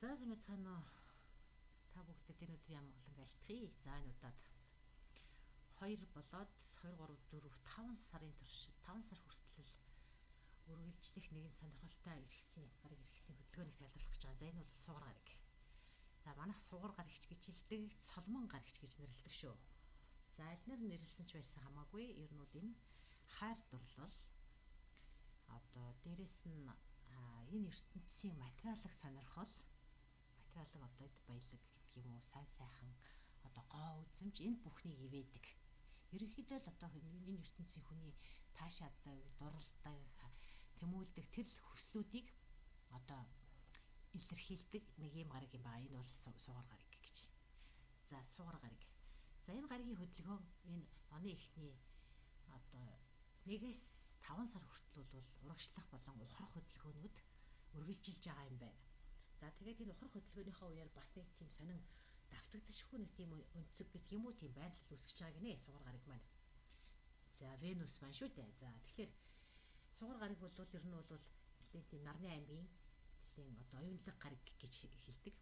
За санацгаана уу. Та бүгдээ энэ өдөр ямар болон альтгий. За энэ удаад 2 болоод 2 3 4 5 сарын турш 5 сар хүртэл үргэлжлэх нэгэн сонирхолтой гариг иргэсийн хөдөлгөөнийг тайлбарлах гэж байгаа. За энэ бол сугар гариг. За манайх сугар гаригч гэж хэлдэг, соломон гаригч гэж нэрлэдэг шүү. За аль нэр нэрлсэн ч байсан хамаагүй. Ер нь бол энэ хайр дурлал одоо дээрэс нь энэ ертөнцийн материалын сонирхол, материалын одоо баялаг гэдэг юм уу, сайн сайхан одоо гоо үзэмж энэ бүхнийг ивэдэг. Ерөнхийдөө л одоо энэ ертөнцийн хүний таашаадаг, дуралдаг, тэмүүлдэг тэр хүслүүдийг одоо илэрхийлдэг нэг юм гариг юм байна. Энэ бол сугар гариг гэж. За сугар гариг. За энэ гаригийн хөдөлгөөн энэ оны эхний одоо 1-5 сар хүртэл бол урагшлах болон ухрах хөдөлгөөнүүд үргэлжилж байгаа юм байна. За тэгээд энэ ухрах хөдөлгөөнийхөө үеэр бас нэг тийм сонин давтагдчихгүй нэг тийм өнцөг гэдэг юм уу, тийм байрлал үүсгэж байгаа гинэ сугар гариг маань. За Венус маань шүү дээ. За тэгэхээр сугар гариг бол ер нь бол тийм нарны аймгийн тийм одоо оюунлаг гариг гэж хэлдэг.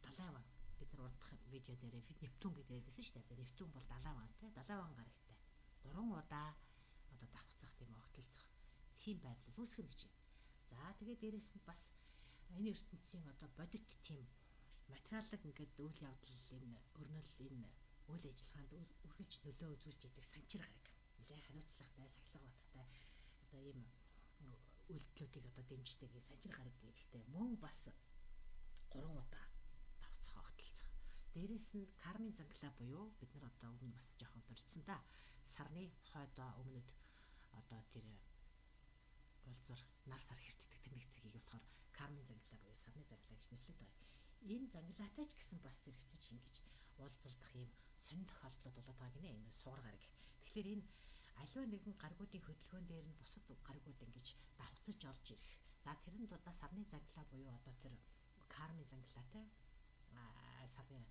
Далайван бид нар урдах видео дээрээ Нептун гэдэг байсан шүү дээ. За Нептун бол далайван тий, далайван гаригтай. 3 удаа одоо давхцах тийм огтлцох тийм байрлал үүсгэнэ гэж байна. За тэгээд дээрэс нь бас энэ ертөнцийн одоо бодит тийм материалыг ингээд үйл явдал энэ өрнөл энэ үйл ажиллагаанд үргэлж нөлөө үзүүлж идэг санчир гариг. Нэлээд хариуцлагатай, сахилга баттай одоо ийм үйлдэлүүдийг одоо дэмждэг санчир гариг гэхдээ мөн бас 3 удаа давцах огтлцох. Дээрээс нь кармын занглаа буюу бид нар одоо өмнө бас жоохон дурдсан да. Сарны хойдоо өмнөд одоо тэр болзор нар сар хэртдэг тэр нэг цэгийг болохоор кармын занглаа буюу сарны занглаа гэж нэрлэдэг байна. Энэ занглаатай ч гэсэн бас зэрэгцэж ингэж уулзалдах юм сонин тохиолдлууд болоод байгаа гинэ энэ сугар гариг. Тэгэхээр энэ аливаа нэгэн гаригуудын хөдөлгөөн дээр нь бусад гаригууд ингэж давхцаж олж ирэх. За тэрэнд удаа сарны занглаа буюу одоо тэр кармын занглаатай сарны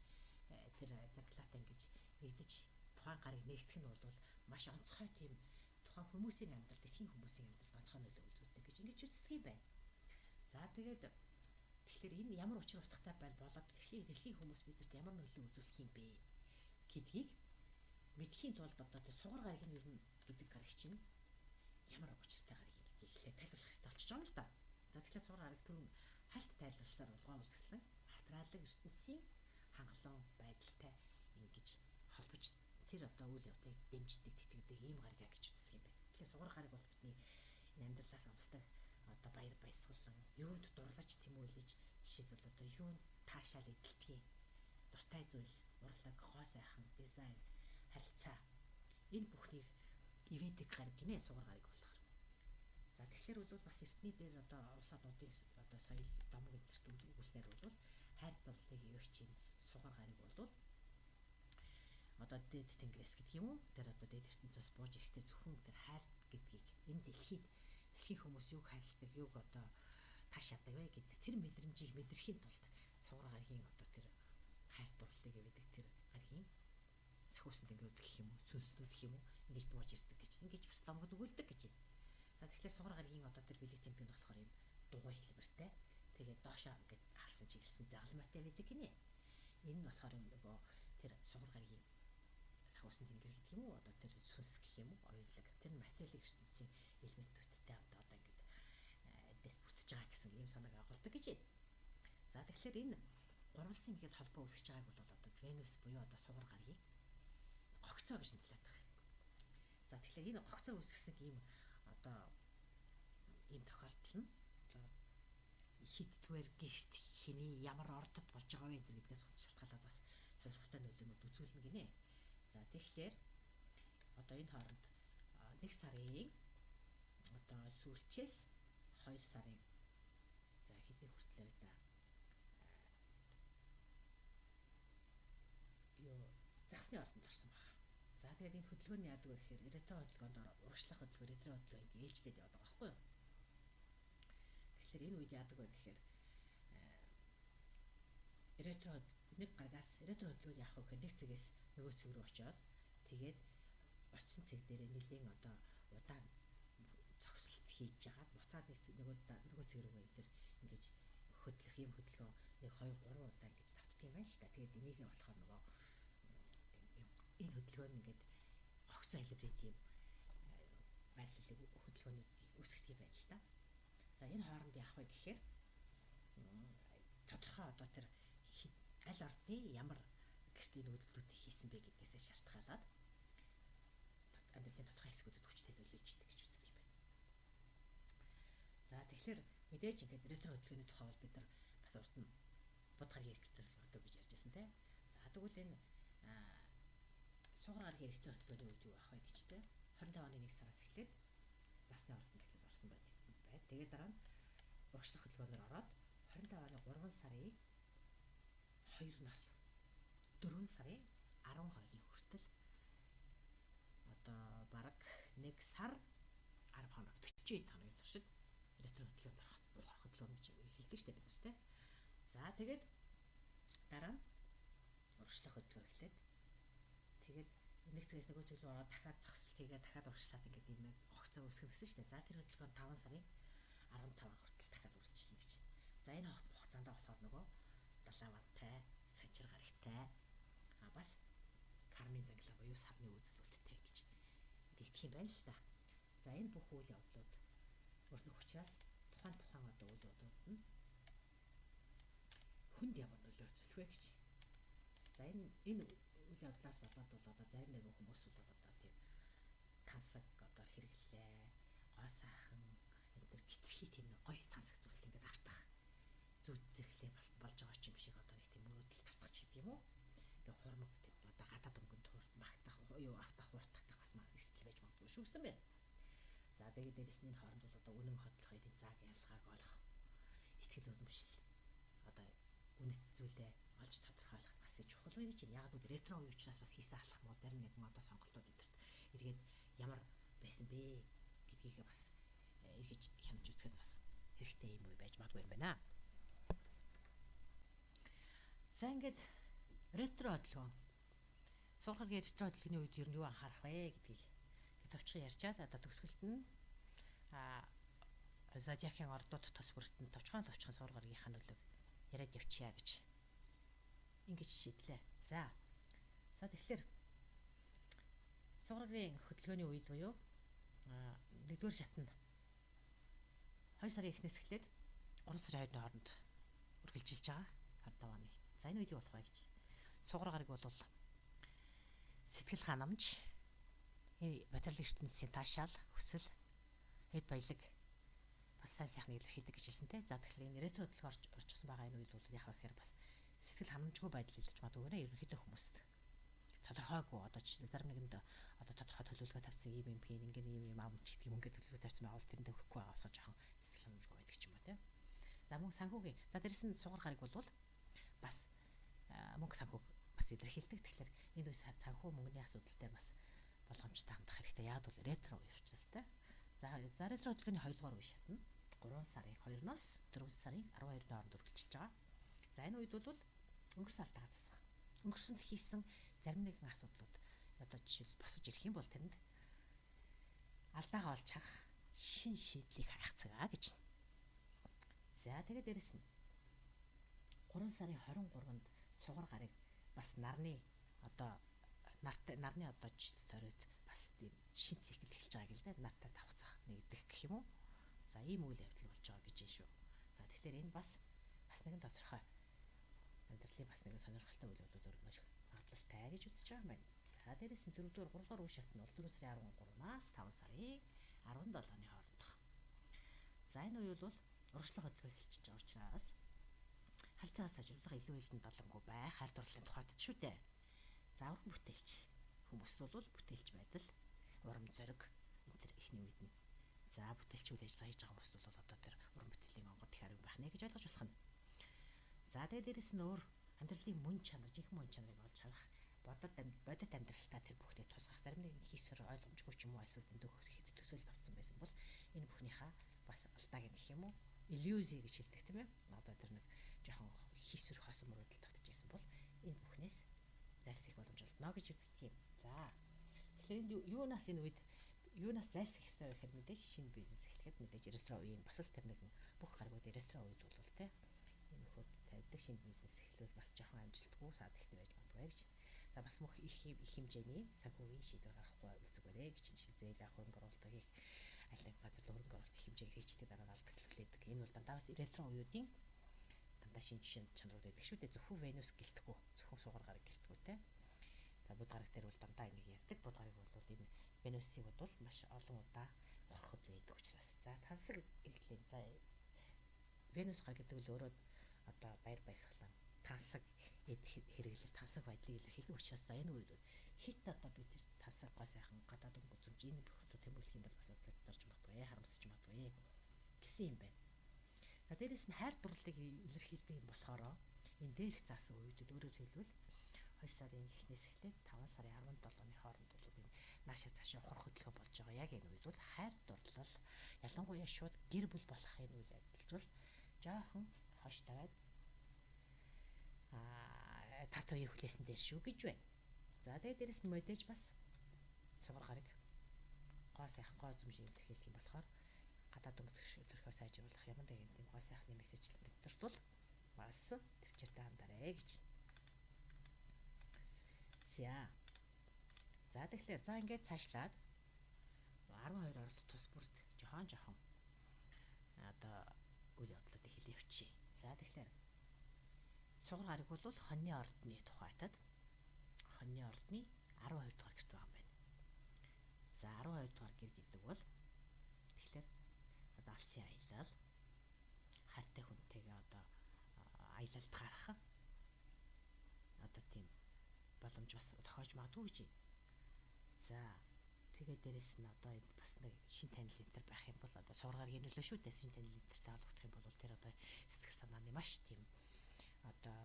тэр занглаатай ингэж нэгдэж тухайн гариг нэгтгэх нь бол маш онцгой тийм тухайн хүмүүсийн амьдралд, этхийн хүмүүсийн амьдралд онцгой нөлөө үзүүлдэг гэж ингэж үздэг юм байна. За тэгээд тэгэхээр энэ ямар учир утгатай болоод дэлхийн хүмүүс бидэнд ямар нөлөө үзүүлэх юм бэ гэдгийг мэдхийн тулд одоо тэр сугар гариг нь ер нь гэдэг гариг чинь ямар учиртай гариг гэдгийг эхлээд тайлбарлах хэрэгтэй болчих жоом л да. За тэгэхээр сугар гариг түрүүн хальт тайлбарласаар болгоо үзэсгэлэн материалын ертөнцийн хангалуун байдалтай ингэж холбож тэр одоо үйл явдлыг дэмждэг, тэтгэдэг ийм гариг гэж үздэг юм байна. Тэгэхээр сугар гариг бол бидний амьдралаас амсдаг одоо баяр баясгалан, юунд дурлаж тэмүүлж, жишээлбэл одоо юунд таашаал эдэлтгийн дуртай зүйл, урлаг, гоо сайхан, дизайн, харилцаа энэ бүхнийг ивэдэг гариг гинэ сугар гариг болохоор. За тэгэхээр бол бас эртний дээр одоо улс орнуудын одоо соёл домог эдгэрт үүснээр бол хайр дурлалыг ивэх чинь сугар гариг бол одоо дээд тэнгэрээс гэдэг юм уу? Тэр одоо дээд ертөнцөөс бууж ирэхдээ зөвхөн тэр хайр гэдгийг энэ дэлхийн хүмүүс юг хайрладаг, юг одоо таашаадаг вэ гэдэг тэр мэдрэмжийг мэдрэхийн тулд сугар гаригийн одоо тэр хайр дурлалыг ивэдэг тэр гаригийн сахиусан тэнгэрүүд гэх юм уу, сүнслүүд гэх юм уу ингэж бууж ирдэг гэж. Ингэж бас домгод өгүүлдэг гэж байна. За тэгэхээр сугар гаригийн одоо тэр бэлэг тэмдэг нь болохоор юм дугуй хэлбэртэй. Тэгээд доошоо ингэж харсан чиглэсэн загалмайтай байдаг гинэ. Энэ нь болохоор нөгөө тэр сугар гаригийн сахиусан тэнгэр гэдэг юм уу, одоо тэр сүнс гэх юм уу, оюулаг тэр материалын ертөнцийн элементүүдтэй одоо ингэж эдээс бүтэж байгаа гэсэн ийм санааг агуулдаг гэж байна. За тэгэхээр энэ гурвалсан ингээд холбоо үүсгэж байгааг бол одоо Венус буюу одоо сугар гаригийн гогцоо гэж нэрлэдэг байна. За тэгэхээр энэ гогцоо үүсгэсэн ийм одоо ийм тохиолдол нь хэддгээр гихт хэний ямар ордод болж байгаа вэ гэдгээс шалтгаалаад бас сонирхолтой нөлөөнүүд үзүүлнэ гинэ. За тэгэхээр одоо энэ хооронд 1 сарын одоо сүүлчээс 2 сарын за хэдийн хүртэл да юу загсны ордонд орсон байна. За тэгээд энэ хөдөлгөөний яадаг вэ гэхээр ретро хөдөлгөөнд урагшлах хөдөлгөөн ретро хөдөлгөөн ингэ ээлжтэй яваад байгаа байхгүй юу? Тэгэхээр энэ үед яадаг вэ гэхээр ретро нэг гарагаас ретро хөдөлгөөнд явах гэхээр нэг цэгээс нөгөө цэг рүү очиод тэгээд очсон цэг дээрээ нэлийн одоо удаан зогсолт хийж байгаа. Буцаад нөгөө цэг рүүгээ тэр ингэж хөдлөх юм хөдөлгөөн 1 2 тэгээд энийг болохоор нөгөө энэ хөдөлгөөн ингээд хогцоо хэлбэрийн тийм байрлалыг хөдөлгөөнүүдийг үүсгэх юм байна л да. За энэ хооронд яах вэ гэхээр тодорхой одоо тэр аль орны ямар гэртийн нүүдэлтүүдийг хийсэн бэ гэдгээсээ шалтгаалаад амьдралын тодорхой хэсгүүдэд хүчтэй нөлөөж идэг гэж үздэг юм байна. За тэгэхээр мэдээж ингээд ретро хөдөлгөөний тухай бол бид нар бас урд нь будгагийн хэрэгтэр одоо гэж ярьжсэн тийм. За тэгвэл энэ суугаар гарагийн ретро хөдөлгөөний үед юу ах вэ гэжтэй 25 оны 1 сараас эхлээд засны ордонд эхлээд орсон байт. Тэгээд дараа нь урагшлах хөдөлгөөнөөр ороод 25 оны 3 сарын 2-оос 4 сарын 12-ны хүртэл одоо бараг 1 сар 10 хоног 40 хоногийн туршид ретро хөдөлгөөнд орох хөдөлгөөн гэж хэлдэг шүү дээ бид нар тийм. За тэгээд дараа нь урагшлах хөдөлгөөн эхлээд тэгээд нэг цагаас нөгөө зүйл ороод дахиад зогсолт хийгээд дахиад урагшлаад ингээд юм огцоо үүсгэх гэсэн шүү дээ. За тэр хөдөлгөөн 5 сарын 15 хүртэл дахиад үргэлжлэнэ гэж. За энэ хугацаанд болохоор нөгөө далавантай, санчир гарагтай бас кармин занглаа буюу сарны үзлүүдтэй гэж нэгдэх юм байна л та. За энэ бүх үйл явдлууд өөрнөх учраас тухайн одоо үйл явдлууд нь хүнд ямар нөлөө үзүүлэх вэ гэж. За энэ үйл явдлаас болоод бол одоо зарим нэгэн хүмүүс бол одоо тийм тансаг одоо хэрэглээ, гоо сайхан энэ төр гитэрхий тийм гоё тансаг зүйлт ингээд автах зүд зэрэглээ болж байгаа ч юм шиг одоо нэг тийм мөрөдөл татах ч гэдэг юм уу. Тэгээ хурмаг тийм одоо гадаад өнгөнд магтах юу автах хууртах бас маш эрсдэл байж магадгүй шүү гэсэн байна. За тэгээд дээрэс нь энэ хооронд бол одоо үнэн хотлох эдийн зааг ялгааг олох ихтгэл үнэмшил одоо үнэт зүйлээ олж тодорхойлох бас чухал байх чинь яг л ретро үе учраас бас хийсэн алхах мод зарим нэгэн одоо сонголтууд эдэрт эргээд ямар байсан бэ гэдгийг бас эргэж хянаж үзэхэд бас хэрэгтэй юм уу байж магадгүй юм байна. За ингээд ретро хөдөлгөөн суугаар ретро хөдөлгөөний үед юу анхаарах вэ гэдгийг товчхон ярьчаад одоо төгсгөлт нь зодиакийн ордууд тус бүртэн товчхон суугаргийнхаа нөлөөг яриад явчихъя гэж ингэж шийдлээ. За тэгэхээр суугаргын хөдөлгөөний үед буюу 1-р шатнд 2 сарын эхнээс эхлээд 3 сарын 2-ны хооронд үргэлжилж байгаа 25 оны. За энэ үед юу болох вэ гэж. Суугаар гараг бол сэтгэл ханамж, материалын ертөнцийн таашаал, хүсэл, эд баялаг бас сайн сайхан илэрхийлдэг гэж хэлсэнтэй. За тэгэхээр энэ ретро хөдөлгөөн орчихсон байгаа энэ үед бол яах вэ гэхээр бас сэтгэл ханамжгүй байдал илэрч магадгүй нэ ерөнхийдөө хүмүүст тодорхойгүй одоо зарим нэгэнд одоо тодорхой төлөвлөгөө тавьсан юм хийн ингээд ийм аав ч гэдэг юм ингээд төлөвлөгөө тавьсан байгаа бол тэрэндээ хүрэхгүй байгаа болохоор жоохон сэтгэл ханамжгүй байдаг ч юм уу тийм. За мөнгө санхүүгийн за дээрэс нь суугаар гараг бол бас мөнгө санхүүг бас илэрхийлдэг. Тэгэхээр энэ үе санхүү мөнгөний асуудалтай бас болгоомжтой хандах хэрэгтэй. Яг бол ретро үе учраас тийм. За ретро хөдөлгөөний 2-р үе шат нь 3 сарын 2-оос 4 сарын 12-ны хооронд үргэлжилж байгаа. За энэ үед бол өнгөрсөн алдаага засах. Өнгөрсөнд хийсэн зарим нэгэн асуудлууд одоо жишээл босож ирэх юм бол тэнд алдаагаа олж харах шин шийдлийг хайх цагаа гэж байна. За тэгээд дээрэс нь 3 сарын 23-нд сугар гарыг бас нарны одоо одоо жишээл тойроод бас тийм шин цикл эхэлж байгааг л да нартай давхцах нэгдэх гэх юм уу. За ийм үйл явдал болж байгаа гэж байна шүү. За тэгэхээр энэ бас нэгэн тодорхой амьдралын бас нэгэн сонирхолтой үйл явдлууд өрнөж магадлалтай гэж үзэж байгаа юм байна. За дээрээс нь 4-р 3-р үе шат нь бол 4 сарын 13-аас 5 сарын 17-ны хоорондох. За энэ үе бол урагшлах хөдөлгөөн эхэлчихэж байгаа учраас харилцаа сайжруулах илүү хилэн долонгүй байх харь дурлалын тухайд шүү дээ. За уран бүтээлч хүмүүс бол бүтээлч байдал урам зориг энэ төр ихний үед нь. За бүтээлч үйл ажиллагаа хийж байгаа хүмүүс бол одоо тэр уран бүтээлийн онгод их арга байх нэ гэж ойлгож болох нь. За тэгээд дээрэс нь өөр амьдралын мөн чанар, жинхэнэ мөн чанарыг олж харах, бодит амьдралтаа тэр бүхний тусгах зарим нэг хийсвэр ойлгомжгүй ч юм уу эсвэл энэ хэд төсөөлөлд авсан байсан бол энэ бүхнийхээ бас алдааг нь гэх юм уу иллюзи гэж хэлдэг тийм ээ. Одоо тэр нэг жоохон хийсвэр хоосон мөрөдөл татчихсан бол энэ бүхнээс зайлсхийх боломж олдно гэж үздэг юм. За тэгэхээр юунаас зайлсхийх ёстой вэ гэхээр мэдээж шинэ бизнес эхлэхэд мэдээж ретро үеийн бас л тэр нэгэн бүх гаргууд ретро үед бол тийм энэ хүүд тавьдаг Ахлах шинэ бизнес эхлүүл бас жоохон амжилтгүй саадaltaй байж магадгүй гэж. За бас мөх их хэмжээний санхүүгийн шийдвэр гаргахгүй үлцгээрэй гэж зээл авах хөрөнгө оруулалт хийх аль нэг газар хөрөнгө оруулалт их хэмжээгээр хийжтэй дараа нь алдагдлуулдаг. Энэ бол дандаа бас ретро уюудын дандаа шинж чанарууд байдаг шүү дээ. Зөвхөн Венус гэлтэхгүй, зөвхөн сугар гараг гэлтэхгүй те. За бод гараг дээр бол дандаа энийг ярьдаг. Бод гараг бол энэ Венусыг бодвол маш олон удаа хорход байдаг учраас. За тансаг эхлэв. За Венус гараг гэдэг нь өөрөө одоо баяр баясгалан тансаг хэрэглэл тансаг байдлыг илэрхийлэх учраас за энэ үед хит одоо бид тансаг гоо сайхан гадаад өнгөцөмж энэ бүртөө тэмүүлэх юм бол бас атлагдорч магадгүй харамсаж магадгүй гэсэн юм байна. За дээрэс нь хайр дурлалыг илэрхийлдэг юм болохоор энэ дээрх заасан үедэд өөрөөр хэлбэл 2 сарын эхнээс эхлээд 5 сарын 17-ны хооронд бол энэ наашаа цаашаа ухрах хөдөлгөөн болж байгаа. Яг энэ үед бол хайр дурлал ялангуяа шууд гэр бүл болох энэ үйл ажиллагаа жоохон хойш тавиад татварын хүлээсэн дээр шүү гэж байна. За тэгээд дээрэс нь модэж бас сугар гараг гоо сайхан гоо зэмжин илэрхийлэх юм болохоор гадаад өнгөтөрхөө сайжруулах юм даа гэдэг гоо сайхны мессежл принтерт бол бас төвчээртэй хандаарэ гэж. За тэгэхээр за ингээд цаашлаад 12 орд тус бүрд жоохон одоо үйл явдлуудыг хэлээ явчих. За тэгэхээр сугар гараг бол хоньны ордны тухайтад хоньны ордны 12 дугаар гэрт байгаа юм байна. За 12 дугаар гэр гэдэг бол тэгэхээр одоо алсын аялал хайртай хүнтэйгээ одоо аялалд гарах одоо тийм боломж бас тохиож магадгүй гэж. За тэгээд дээрэс нь одоо энэ бас нэг шин танил энэ байх юм бол одоо цуургаар гинөлөө шүү дээ. Шин танил энтертэй холбогдох юм бол тэр одоо сэтгэл санааны маш тийм одоо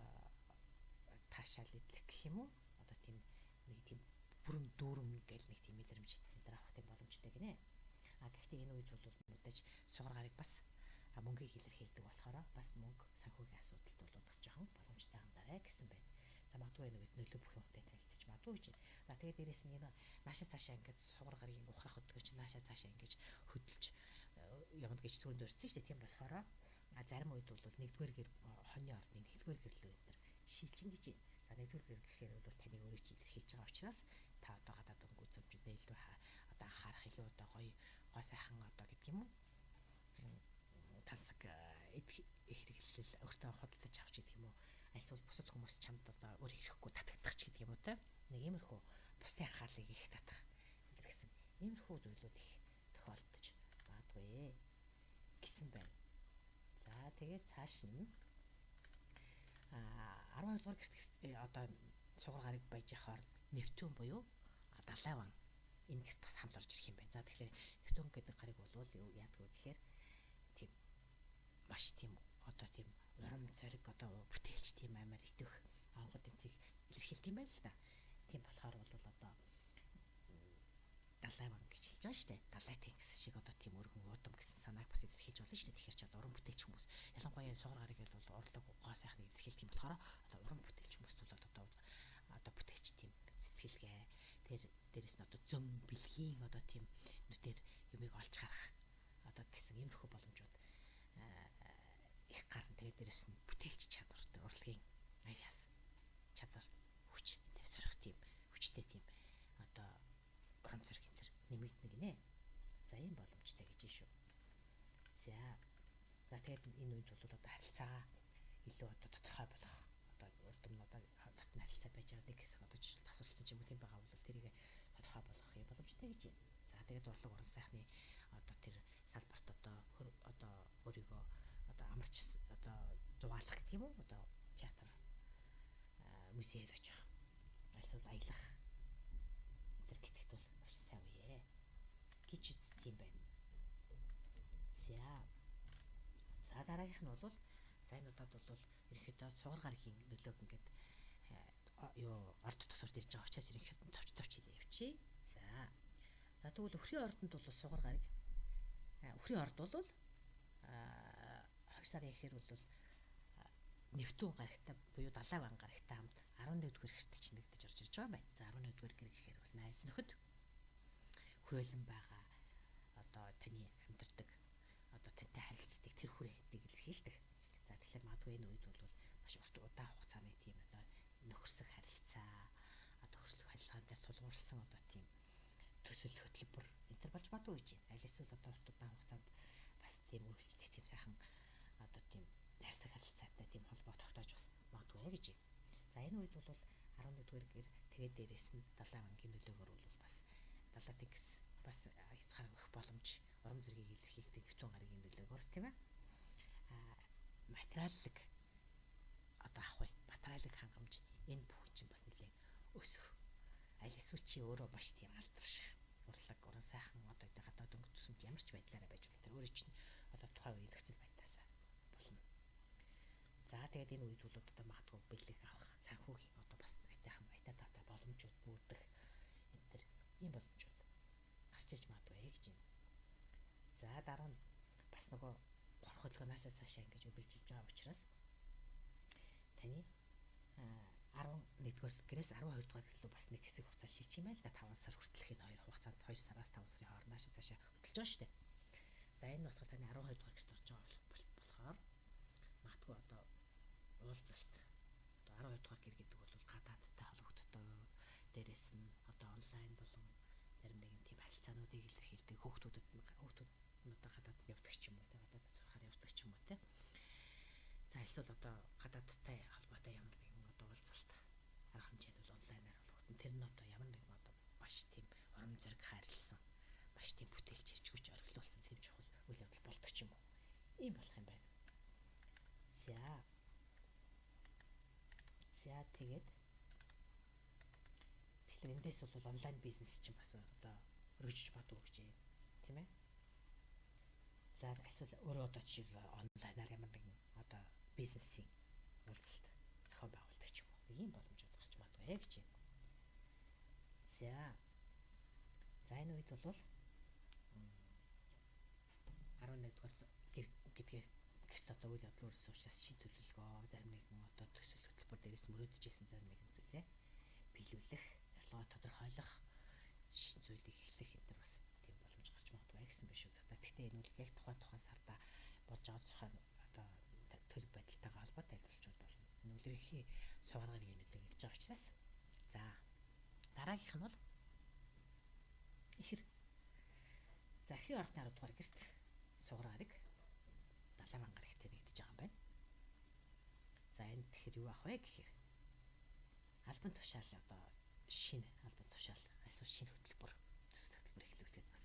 таашаал идэх гэх юм уу? Одоо тийм нэг тийм бүрэн дүүрэн гэл нэг тийм мэдрэмж энэ авах тийм боломжтой гинэ. Гэхдээ энэ үед бол мэдээж сугар гараг бас мөнгийг илэрхийлдэг болохоор бас мөнгө санхүүгийн асуудалд бол бас жоохон боломжтой хандаарэ гэсэн байна. За магадгүй энэ үед нөлөө бүх юмтай танилцж магадгүй гэж. За тэгээд дээрэс нь энэ наашаа цаашаа ингээд сугар гарагийн ухрах хөдөлгөөч наашаа цаашаа ингэж хөдөлж явна гэж түрүүнд өрсөн шүү дээ. Тийм болохоор зарим үед бол нэгдүгээр гэр хоньны ордны нэгдүгээр гэрлөө энэ шилжин гэж байна. За нэгдүгээр гэр гэхээр бол таны өөрөө ч илэрхийлж байгаа учраас та одоо гадаад өнгө үзэмжтэй илүү одоо анхаарах илүү одоо гоё сайхан одоо гэдэг юм уу? Тасаг хэрэглэл өөртөө худалдаж авч гэдэг юм уу? Альсвал бусад хүмүүс чамд одоо өөр хэрэгхгүй татагдах ч гэдэг юм уу те? Нэг иймэрхүү бусдын анхаарлыг их татах гэсэн иймэрхүү зүйлүүд их тохиолдож магадгүй гэсэн байна. За тэгээд цааш нь 12 дугаар гэрт одоо сугар гараг байж хахаар Нептун буюу Далайван энэ гэрт бас хамт орж ирэх юм байна. За тэгэхээр Нептун гэдэг гараг бол юу яадаг вэ гэхээр тийм маш тийм одоо тийм урам зориг одоо бүтээлч тийм амар идэх онгод энцийг илэрхийлдэг юм байна л да. Тийм болохоор бол одоо Далайван гэж хэлж байгаа шүү дээ. Далай тэнгис шиг одоо тийм өргөн удам гэсэн санааг бас илэрхийлж болно шүү дээ. Тэгэхээр ч одоо уран бүтээлч хүмүүс ялангуяа сугар гараг бол урлаг гоо сайхныг илэрхийлдэг юм болохоор одоо уран бүтээлч хүмүүст бол одоо бүтээлч тийм сэтгэлгээ тэр дээрэс нь одоо зөм бэлгийн одоо тийм нүдээр юмыг олж харах одоо гэсэн иймэрхүү боломжууд их гарна. Тэгээд дээрэс нь бүтээлч чадвар урлагийн авиас чадвар хүч тэр сорих тийм хүчтэй тийм одоо урам зориг энэ нэмэгдэнэ гинэ. За ийм боломжтой гэж шүү. За тэгээд энэ үед бол одоо харилцаагаа илүү одоо тодорхой болох одоо урд нь одоо дотны харилцаа байж байгаа нэг хэсэг одоо жишээл тасварлсан ч юм уу тийм байгаа бол тэрийг тодорхой болгох юм боломжтой гэж байна. За тэгээд урлаг уран сайхны одоо тэр салбарт одоо өөрийгөө одоо амарч одоо зугаалах гэх юм уу одоо театр музейд очих эсвэл аялах зэрэг гэхэд бол маш сайн үе гэж үздэг юм байна. За дараагийнх нь бол за энэ удаад бол ерөнхийдөө сугар гарагийн нөлөөг ингээд орд тусварт ирж байгаа учраас ерөнхийдөө товч хэлээ явчих. За тэгвэл өхрийн ордонд бол сугар гараг өхрийн орд бол 2 сарын эхээр бол Нептун гарагтай буюу Далайван гарагтай хамт 11-р гэрт чинэгдэж орж ирж байгаа юм байна. За 11-р гэр гэхээр бол найз нөхөд хүрээлэн байгаа одоо таны амьдардаг одоо тантай харилцдаг тэр хүрээнийг илэрхийлдэг. За тэгэхээр магадгүй энэ үед бол маш урт магадгүй гэж байна. Аль эсвэл одоо удаан хугацаанд бас тийм үргэлжлэх тийм сайхан одоо тийм найрсаг харилцаатай тийм холбоо тогтоож бас магадгүй гэж байна. За энэ үед бол 11-р гэр тэгээд дээрээс нь далайн ангийн нөлөөгөөр бол бас далайн тэнгис бас хязгаар өгөх боломж урам зориг илэрхийлдэг нэвтэн гарагийн нөлөөгөөр тийм ээ. Материаллык одоо ах бай. Материаллык хангамж энэ бүх чинь бас нэлээд өсөх. Аль эсвэл чи өөрөө маш тийм алдарших. Урлаг, уран сайхан одоо энэ гадаад өнгө төсөмж ямар ч байдлаараа байж бол тэр өөрөө чинь одоо тухайн үеийн нөхцөл байдлаасаа болно. За тэгээд энэ үед бол одоо магадгүй бэлэг авах, санхүүгийн одоо бас айтайхан айтаа боломжууд бүрдэх энэ төр ийм боломжууд гарч иж магадгүй гэж байна. За дараа нь бас нөгөө хорхолгоноос цаашаа ингэж үргэлжилж байгаа учраас таны 11-р гэрээс 12 дугаар гэрлүү бас нэг хэсэг хугацаа шилжих юм байл да 5 сар хүртэлх энэ хоёр хугацаанд 2 сараас 5 сарын хооронд цаашаа хөтлөж байгаа шүү дээ. За энэ болохоор таны 12 дугаар гэрт орж байгаа болохоор магадгүй одоо уулзалт одоо 12 дугаар гэр гэдэг бол гадаадтай холбогддог. Дээрээс нь одоо онлайн болон зарим нэгэн тийм харилцаануудыг илэрхийлдэг хүүхдүүдэд одоо гадаад явдаг ч юм уу те гадаад зурхаар явдаг ч юм уу те. За эсвэл одоо гадаадтай холбоотой ямар нэгэн одоо уулзалт арга хэмжээнд бол онлайнаар холбогдсон. Тэр нь одоо ямар нэгэн одоо маш тийм урам зориг хайрлсан маш тийм бүтээлч ирж хүч орхилуулсан тийм чухал үйл явдал болдог ч юм уу. Ийм болох юм байна. За тэгээд тэгэхээр эндээс бол онлайн бизнес чинь бас одоо өргөжж бадуу гэж юм тийм ээ. За эсвэл өөрөө одоо жишээл онлайнаар ямар нэгэн одоо бизнесийн уулзалт зохион байгуулдаг ч юм уу. Ийм боломжууд гарч магадгүй гэж байна. За энэ үед бол 11-р гэр гэдгээ гэрт одоо үйл явдал үүссэн учраас шин төлөвлөгөө зарим нэгэн одоо төсөл хөтөлбөр дээрээс мөрөөдөж ирсэн зарим нэгэн зүйлээ биелүүлэх, зорилгоо тодорхойлох, шин зүйлийг эхлэх гэдэг бас тийм боломж гарч магадгүй гэсэн биш үү. Гэхдээ энэ үл яг тухайн сарда болж байгаа зохион одоо төлөв байдалтайгаа холбоотой тайлбарлаж болно. Нөлөөлөхийн сугаргын нөлөө ирж байгаа учраас. За дараагийнх нь бол ихэр. За ихрийн ордны 10 дугаар гэрт сугаргарыг далайн ангар ихтэй нэгдэж байгаа юм байна. За энэ тэгэхээр юу ах вэ гэхээр албан тушаал одоо шинэ албан тушаал эсвэл шинэ хөтөлбөр төсөл хөтөлбөр эхлүүлэхэд бас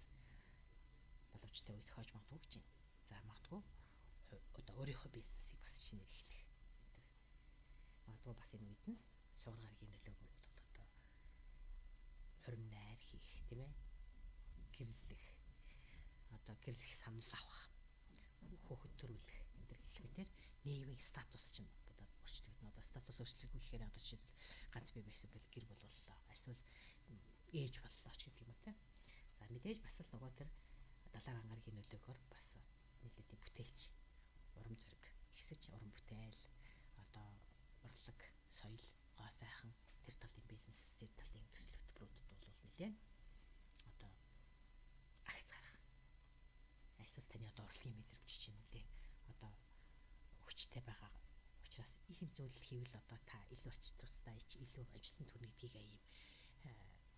боломжтой үе тохиож магадгүй гэж байна. За магадгүй одоо өөрийнхөө бизнесийг бас шинээр эхлэх. Магадгүй бас энэ үед нь сугаргаргийн нөлөөгөөр бол одоо хорим найр хийх тийм ээ. Гэрлэх одоо гэрлэх санал авах хөөхд төрүүлэх энэ төр гэх мэтэр нийгмийн статус чинь одоо өөрчлөгдөн. Одоо статус өөрчлөлгүй гэхээр одоо жишээлбэл ганц бие байсан бол гэр боллоо. Эсвэл ээж боллоо ч гэдэг юм уу те. За мэдээж бас л нөгөө тэр далайн ангаргийн нөлөөгөөр бас нэлээд бүтээлч урам зориг ихсэж уран бүтээл одоо урлаг соёл гоо сайхан тэр талын бизнес тэр талын төсөл хөтөлбөрүүдэд бол нэлээд одоо агц гарах эсвэл таны одоо урлагийн мэдрэмж чинь нэлээд одоо хүчтэй байгаа учраас ийм зүйл хийвэл одоо та илүү ач тустай илүү ажилтны төрний гэдгийг ийм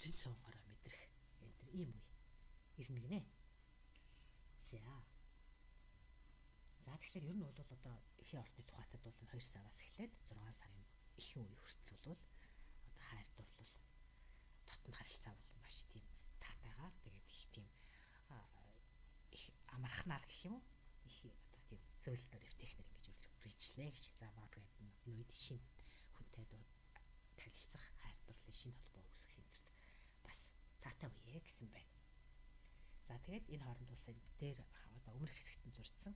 зэн совгороо мэдрэх энэ төр ийм үе ирнэ гинэ. За тэгэхээр ер нь бол одоо ихэнх орны тухайтад бол 2 сараас эхлээд 6 сарын ихэнх үе хүртэл бол одоо хайр дурлал дотн харилцаа бол маш тийм таатайгаар тэгээд их тийм их амархнаар гэх юм уу их одоо тийм зөөлөлтөөр эвтэхнэр ингэж үргэлжлэнэ гэж за магадгүй энэ үед шинэ хүнтэй танилцах хайр дурлалын шинэ холбоо үүсгэх юмд бас таатай үе гэсэн байна. За тэгээд энэ хооронд улс дээр одоо өмнөх хэсэгт нь дурдсан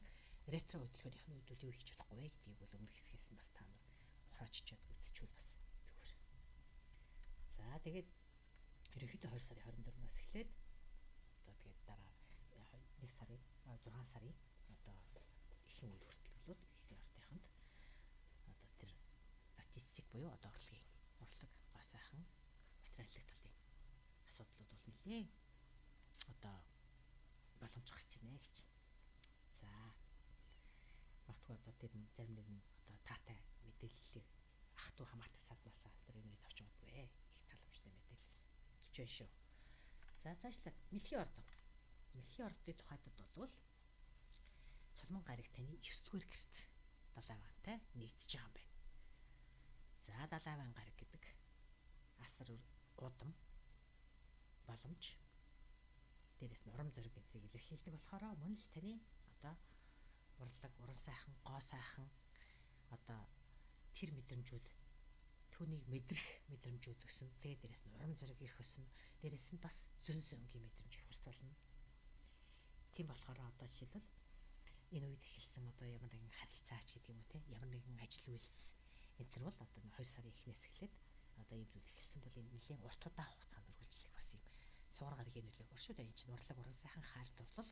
ретро хөдөлгөөнийхний үед юу хийж болохгүй вэ гэдгийг бол өмнөх хэсгээс нь бас та нар ухрааччаад үзчихвэл бас зүгээр. За тэгээд ерөнхийдөө 2 сарын 24-нөөс эхлээд за тэгээд дараа 1 сарын 6 сарын одоо ихэнх үе хүртэл бол ихний ортынханд одоо тэр артистик буюу одоо урлаг гоо сайхан материаллык талын асуудлууд бол нэлээд одоо боломж гарч ирнэ гэж. За магадгүй одоо тэр зарим нэгэн одоо таатай мэдээллийг ах トゥ хамаатай саднасаа тэр энэ үед авч магадгүй их таламжтай мэдээлэл гэж байна шүү. За цаашлаа мэлхийн ордон Мэлхийн ордын тухайд бол Цолмон гариг таны 9-р гэрт далайвантай нэгдэж байгаа юм байна. За далайван гариг гэдэг асар удам боломж дээрээс нь урам зориг гэдгийг илэрхийлдэг болохоор мөн л таны одоо урлаг, уран сайхан, гоо сайхан одоо тэр мэдрэмжүүд түүнийг мэдрэх мэдрэмжүүд өснө. Тэгээд дээрээс нь урам зориг их өснө. Дээрээс нь бас зөн сөнгийн мэдрэмж их хүрцүүлнэ. Тийм болохоор одоо жишээлбэл энэ үед эхэлсэн одоо ямар нэгэн харилцаач гэдэг юм уу те, ямар нэгэн ажил үйлс энэ төр бол одоо 2 сарын эхнээс эхлээд одоо ийм зүйл эхэлсэн бол энэ нэлийн урт удаан хугацаанд үргэлжлэх бас юм сугар гарагийн нөлөөгөөр шүү дээ. Энэ чинь урлаг, уран сайхан, хайр дурлал.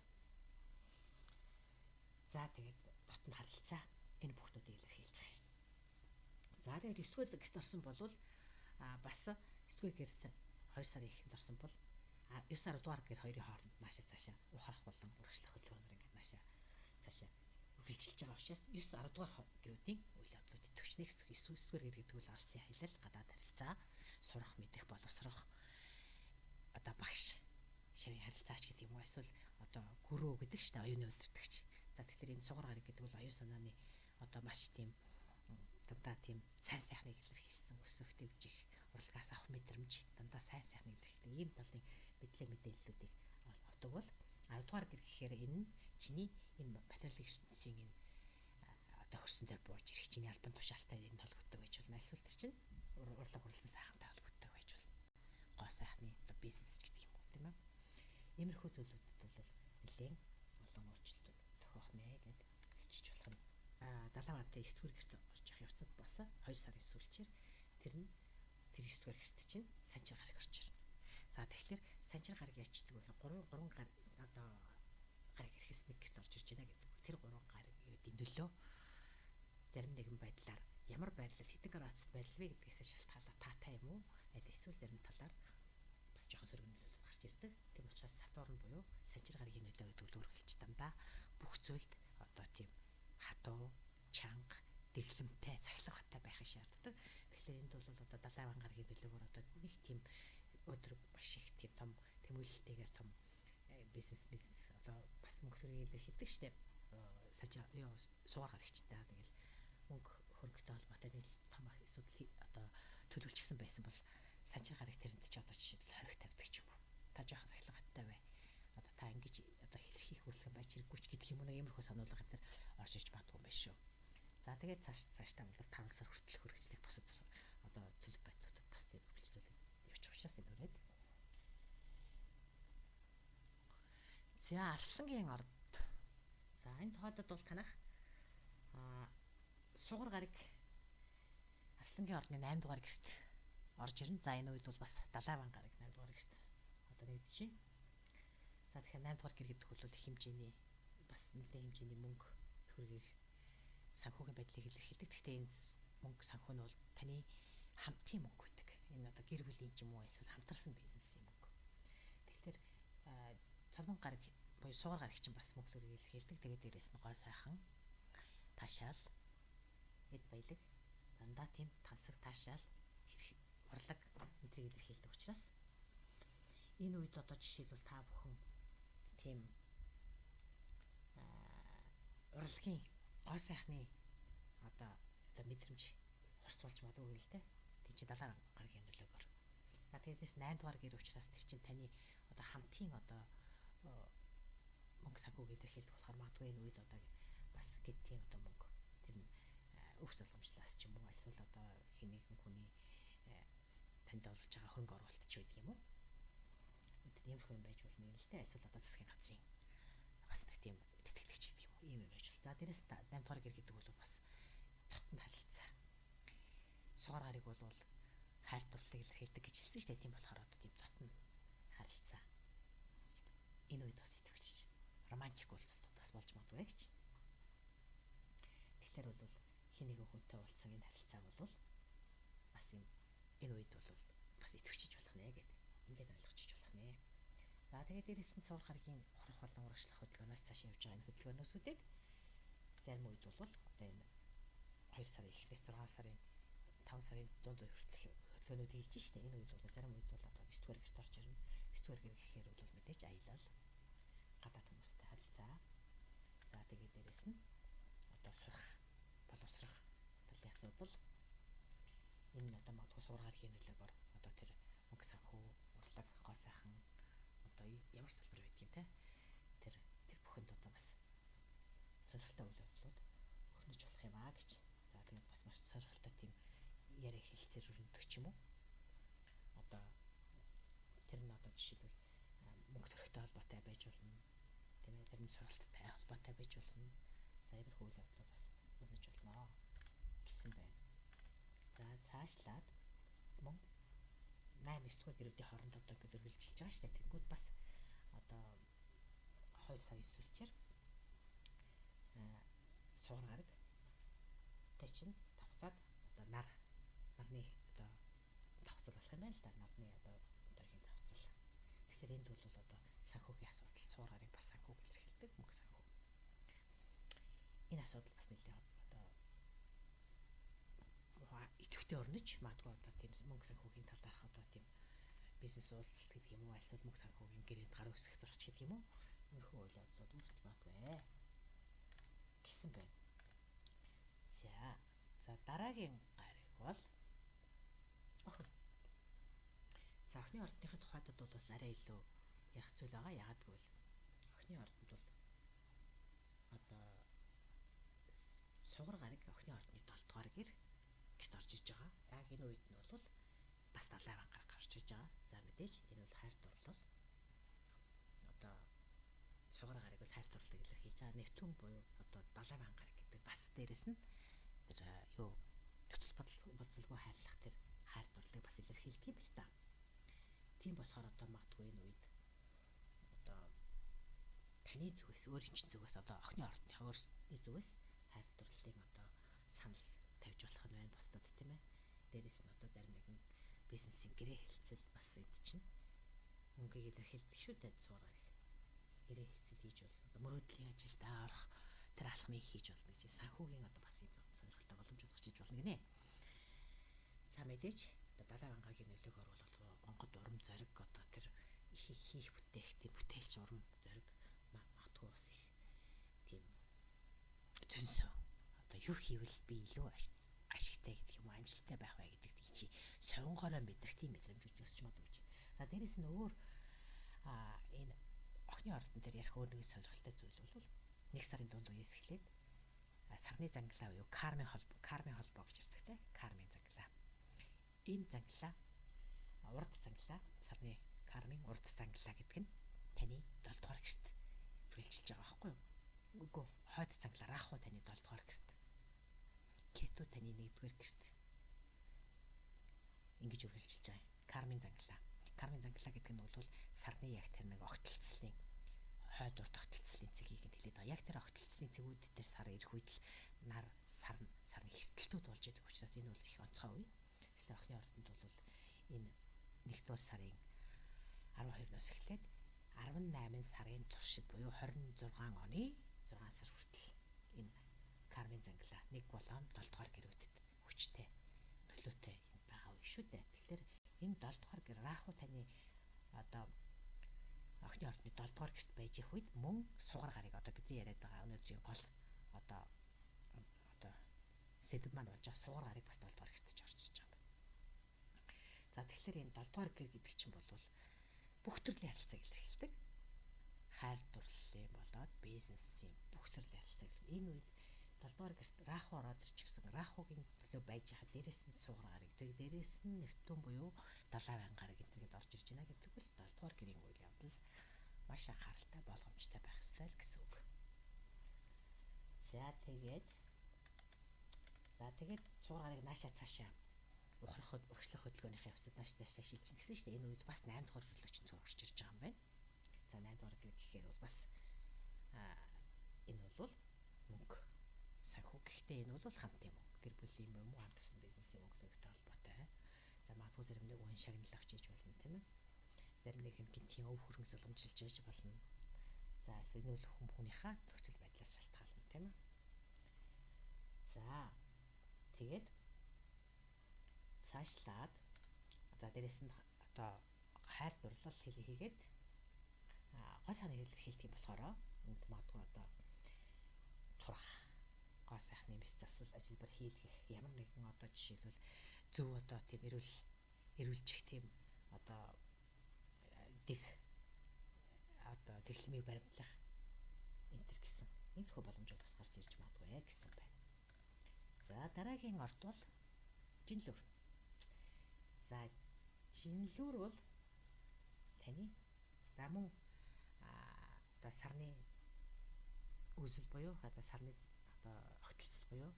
За тэгээд дотнд харилцаа энэ бүхнүүдийг илэрхийлж байгаа юм. За тэгээд 9-р гэрт орсон болвол бас 9-р гэрт 2 сарын эхэнд орсон бол 9-10 дугаар гэр хоёрын хооронд наашаа цаашаа ухрах болон урагшлах хөдөлгөөнөр ингээд наашаа цаашаа үргэлжилж байгаа учраас 9-10 дугаар гэрүүдийн үйл явдлууд идэвхжнэ. 9-р гэр гэдэг нь алсын аялал, гадаад харилцаа, сурах, мэдэх, боловсрох одоо багш ширийн харилцаач гэдэг юм уу, эсвэл одоо гүрөө гэдэг чинь оюуны удирдагч. За тэгэхээр энэ сугар гараг гэдэг бол оюун санааны одоо маш тийм дандаа тийм сайн сайхныг илэрхийлсэн өсөх дэвжих, урлагаас авах мэдрэмж, дандаа сайн сайхныг илэрхийлдэг ийм талын мэдээллүүдийг авдаг бол 10 дугаар гэр гэхээр энэ нь чиний энэ материалын ертөнцийн энэ одоо хөрсөн дээр бууж ирэх чиний албан тушаалтай энэ холбогддог байж болно. Эсвэл тэр чинь урлаг уралдан сайхантай холбогддог байж болно. Гоо сайхны одоо бизнес гэдэг юм уу тийм ээ. Иймэрхүү зүйлүүдэд бол нэлээд олон өөрчлөлтүүд тохиох нэ гэж зичиж болох юм. Далайвантай 9-р гэрт орж явах явцад бас 2 сарын сүүлчээр тэр 9-р гэрт чинь санчир гараг орж ирнэ. За тэгэхээр санчир гараг ячдаг вэ? 3 гар одоо гараг ирэхс нэг гэрт орж ирж байна гэдэг. Тэр 3 гарагийн нөлөө зарим нэгэн байдлаар ямар байрлал хэдэн градусд байрлал вэ гэдгээс шалтгаалаад таатай юм уу? Аль эсвэл зарим талаар бас жоохон сөргөн нөлөөлөл гарч ирдэг. Тийм учраас Сатурн буюу санчир гарагийн нөлөө гэдэг нь үргэлж дандаа бүх зүйлд одоо тийм хатуу, чанга, дэглэмтэй, цахилгаантай байхыг шаарддаг. Тэгэхээр энд бол одоо далайван гарагийн нөлөөгөөр одоо нэг тийм өдрөг маш их тийм том тэмүүлэлтэйгээр том бизнес одоо бас мөнгө төрийг илэрхийлдэг штеп. Санчир суугаар гарагчтай тэгэл мөнгө хөрөнгөтэй холбоотой нэг том асуудал одоо төлөвлөжсөн байсан бол санчир гараг тэрэнд ч одоо жишээл хориг тавьдаг ч юм уу. Та жоохон цахилгаантай бай. Одоо та ингэж одоо хэлхийх хөрлөн байж хэрэггүйч гэдэг юм уу, иймэрхүү сануулгад дээр орж ирж магадгүй юм байна шүү. За тэгээд цаашдаа бол 5 сар хүртэл хөргөцлөх босод одоо төлөв байдлуудад бас тийм хөргөцлүүлээд явчих учраас энэ үрээд. За Арслангийн орд. За энэ тохиолдолд бол танах сугар гараг Арслангийн ордны 8 дугаар гэрт орж ирнэ. За энэ үед бол бас далайван гараг 8 дугаар гэрт одоо нэгдэж байна. За тэгэхээр 8 дугаар гэр гэдэг бол их хэмжээний бас нэлээд хэмжээний мөнгө төгрөгийг санхүүгийн байдлыг илэрхийлдэг. Гэхдээ энэ мөнгө санхүү нь бол таны хамтын мөнгө байдаг. Энэ одоо гэр бүлийн ч юм уу эсвэл хамтарсан бизнесийн мөнгө. Тэгэхээр цолмон гараг буюу сугар гараг чинь бас мөнгө төгрөгийг илэрхийлдэг. Тэгээд дээрэс нь гоо сайхан, таашаал, эд баялаг, дандаа тийм тансаг таашаал, урлаг мэдрийг илэрхийлдэг учраас энэ үед одоо жишээлбэл та бүхэн тийм урлагийн гоо сайхны одоо мэдрэмж хорцуулж магадгүй л дээ. Тэг чи далайн гарагийн нөлөөгөөр. Тэгээс 8 дугаар гэр учраас тэр чин таны одоо хамтын одоо мөнгө санхүүг илэрхийлдэг болохоор магадгүй энэ үед одоо бас гэдгийн одоо мөнгө тэр нь өв залгамжлаас ч юм уу эсвэл одоо хэн нэгэн хүний танд оруулж байгаа хөнгө оруулалт ч байдаг юм уу. Иймэрхүү юм байж болно юм л дээ. Эсвэл одоо засгийн газрын бас нэг тийм тэтгэгч гэдэг юм уу. Ийм юм байж болно. За дээрэс 8 дугаар гэр гэдэг бол бас дотн харилцаа. Сугар гарыг бол хайр дурлалыг илэрхийлдэг гэж хэлсэн шүү дээ. Тийм болохоор одоо тийм дотн харилцаа. Энэ үед бас идэвхжиж романтик уулзалтууд бас болж магадгүй гэж. Тэгэхээр бол хэн нэгэн хүнтэй уулзсан энэ харилцаа бол бас энэ үед бол бас идэвхжиж болох нэ гэдэг. Ингээд ойлгочих болох нэ. За тэгээд дээрэс нь сугар гарагийн хорох болон урагшлах хөдөлгөөнөөс цааш явж байгаа энэ хөдөлгөөнөөсүүдийг зарим үед бол одоо энэ 2 сарын эхнээс 6 сарын 5 сарын дунд хүртэлх хөдөлгөөнүүд хэлж штэ. Энэ үед бол зарим үед бол одоо 9 дугаар гэрт орж ирнэ. 9 дугаар гэр гэхээр бол мэдээж аялал, гадаад хүмүүстэй харилцаа. За тэгээд дээрэс нь одоо сурах, боловсрох талын асуудал. Энэ одоо магадгүй сургаарийн нөлөөгөөр одоо тэр мөнгө санхүү, урлаг, гоо сайхан одоо ямар салбар байдгийг те тэр бүхэнд одоо бас сонирхолтой үйл явдлууд өрнөж болох юм аа гэж. За тэгээд бас маш сонирхолтой тийм яриа хэлцээр өрнөдөг ч юм уу. Одоо тэр нь одоо жишээлбэл мөнгө төрөхтэй холбоотой байж болно. Тийм ээ, зарим сургалттай холбоотой байж болно. За иймэрхүү үйл явдлууд бас өрнөж болно гэсэн байна. За цаашлаад мөн 8-9 дугаар гэрүүдийн хооронд одоо бид үргэлжилж байгаа шүү дээ. Тэнгүүд бас одоо 2 сарын сүүлчээр суур гараг тэ чинь давхцаад одоо нарны одоо давхцал болох юм байна л да. Нарны одоо дараагийн давхцал. Тэгэхээр энд бол одоо санхүүгийн асуудал, суур гараг бас санхүүг илэрхийлдэг, мөнгө санхүү. Энэ асуудал бас нэлээд одоо идэвхтэй өрнөж магадгүй одоо тийм мөнгө санхүүгийн талаарх одоо тийм бизнес уулзалт гэдэг юм уу, эсвэл мөнгө санхүүгийн гэрээнд гар үсэх зурагч гэдэг юм уу, өөрхөн үйл явдлууд үргэлж магадгүй гэсэн байна. За дараагийн гариг бол за охины ордныхын тухайд бол бас арай илүү ярих зүйл байгаа. Яагаад гэвэл охины ордонд бол одоо сугар гараг охины ордны 7 дугаар гэрт орж иж байгаа. Яг энэ үед нь бол бас далайн гараг гарч иж байгаа. За мэдээж энэ бол хайр дурлал. Одоо сугар гараг бол хайр дурлалыг илэрхийлж байгаа. Нэвтүүн буюу одоо далайн гараг гэдэг бас дээрэс нь тэр нөхцөл бодлого хайрлах тэр хайр дурлалыг бас илэрхийлдэг юм л та. Тийм болохоор одоо магадгүй энэ үед одоо таны зүгээс, өөрийн чинь зүгээс одоо охины ордныхаа өөрсдийн зүгээс хайр дурлалыг одоо санал тавьж болох нь байна бусдад тийм ээ. Дээрээс нь одоо зарим нэгэн бизнесийн гэрээ хэлцэл бас эд чинь мөнгийг илэрхийлдэг шүү дээ. Суураар гэрээ хэлцэл хийж болно. Мөрөөдлийн ажилд орох, тэр алхмыг хийж болно гэж санхүүгийн одоо бас юм сонирхолтой боломжууд гарч иж болно гинэ. За мэдээж одоо далайн гарагийн нөлөөгөөр бол Монгол урам зориг одоо тэр хийх бүтээх тийм бүтээлч урам зориг магадгүй бас их тийм зөнсөө одоо юу хийвэл би илүү ашигтай гэдэг юм уу, амжилттай байх бай гэдэг чи сонгоороо мэдрэх тийм мэдрэмж өсч магадгүй. За дээрэс нь өөр энэ охины ордон дээр ярих өөр нэг сонирхолтой зүйл бол 1 сарын дунд үеэс эхлээд сарны занглаа буюу кармын холбоо гэж ярьдаг те. Кармын занглаа. Энэ занглаа урд занглаа, сарны кармын урд занглаа гэдэг нь таны 7 дугаар гэрт үргэлжилж байгаа байхгүй юу? Үгүй, хойд занглаа раху таны 7 дугаар гэрт. Кету таны 1-р гэрт. Ингэж үргэлжилж байгаа. Кармын занглаа. Кармын занглаа гэдэг нь бол сарны яг тэр нэг огтлцлын хойд урд огтлцлын цэгийг нь хэлээд байгаа. Яг тэр огтлцлын цэгүүд дээр сар ирэх үед л нар сарны хэртэлтүүд болж идэг учраас энэ бол их онцгой үе. Тэгэхээр охины ордонд бол энэ 1-р сарын 12-наас эхлээд 18 сарын туршид буюу 26 оны 6 сар хүртэл энэ кармын занглаа 1 болон 7 дугаар гэрүүдэд хүчтэй нөлөөтэй байгаа үе шүү дээ. Тэгэхээр энэ 7 дугаар гэр раху таны одоо охины ордны 7 дугаар гэрт байж их үед мөн сугар гарыг одоо бидний яриад байгаа өнөөдрийн гол одоо сэдв маань болж байгаа сугар гарыг бас 7 дугаар гэрт ч орж иж байгаа юм. За тэгэхээр энэ 7 дугаар гэр гэдэг чинь бол бүх төрлийн харилцааг илэрхийлдэг. Хайр дурлалын болоод бизнесийн бүх төрлийн харилцааг. Энэ үед 7 дугаар гэрт раху ороод ирчихсэн. Рахугийн төлөө байж хаа дээрээс нь сугар гарыг зэрэг дээрээс нь нэвтүүн буюу далайн гараг гэдэгт орж ирж байна гэдэг бол 7 дугаар гэрийн үйл явдал маш анхааралтай болгоомжтой байх ёстой л гэсэн үг. За тэгээд сугар гарыг наашаа цаашаа урагшлах хөдөлгөөнийхөө явцад наашаа шилжчихсэн гэсэн шүү дээ. Энэ үед бас 8 дугаар гэрлэгчийн төр орж ирж байгаа юм байна. За 8 дугаар гэр гэхээр бол бас энэ бол мөнгө санхүү. Гэхдээ энэ бол хамтын мөнгө. Гэр бүлийн юм уу, хамтарсан бизнесийн мөнгөтэй холбоотой. За магадгүй зарим нэг үн шагнал авч иж болно тийм ээ. Зарим нэг юм гинтийн өв хөрөнгө залгамжилж яж болно. За эсвэл энэ бол хүмүүнийхээ нөхцөл байдлаас шалтгаална тийм ээ. За тэгээд цаашлаад за дээрэс нь одоо хайр дурлал хийгээд гоо сайхныг илэрхийлдэг юм болохоор энд магадгүй одоо турах гоо сайхны мэс засал ажилбар хийлгэх ямар нэгэн одоо жишээлбэл зөв одоо тийм эрүүлжих тийм одоо дэх одоо тэглэмийг баримтлах энэ төр гэсэн иймэрхүү боломжууд бас гарч ирж магадгүй гэсэн байна. За дараагийн орд бол жинлүүр. За жинлүүр бол таны за мөн одоо сарны үзэл буюу одоо сарны одоо огтлцол буюу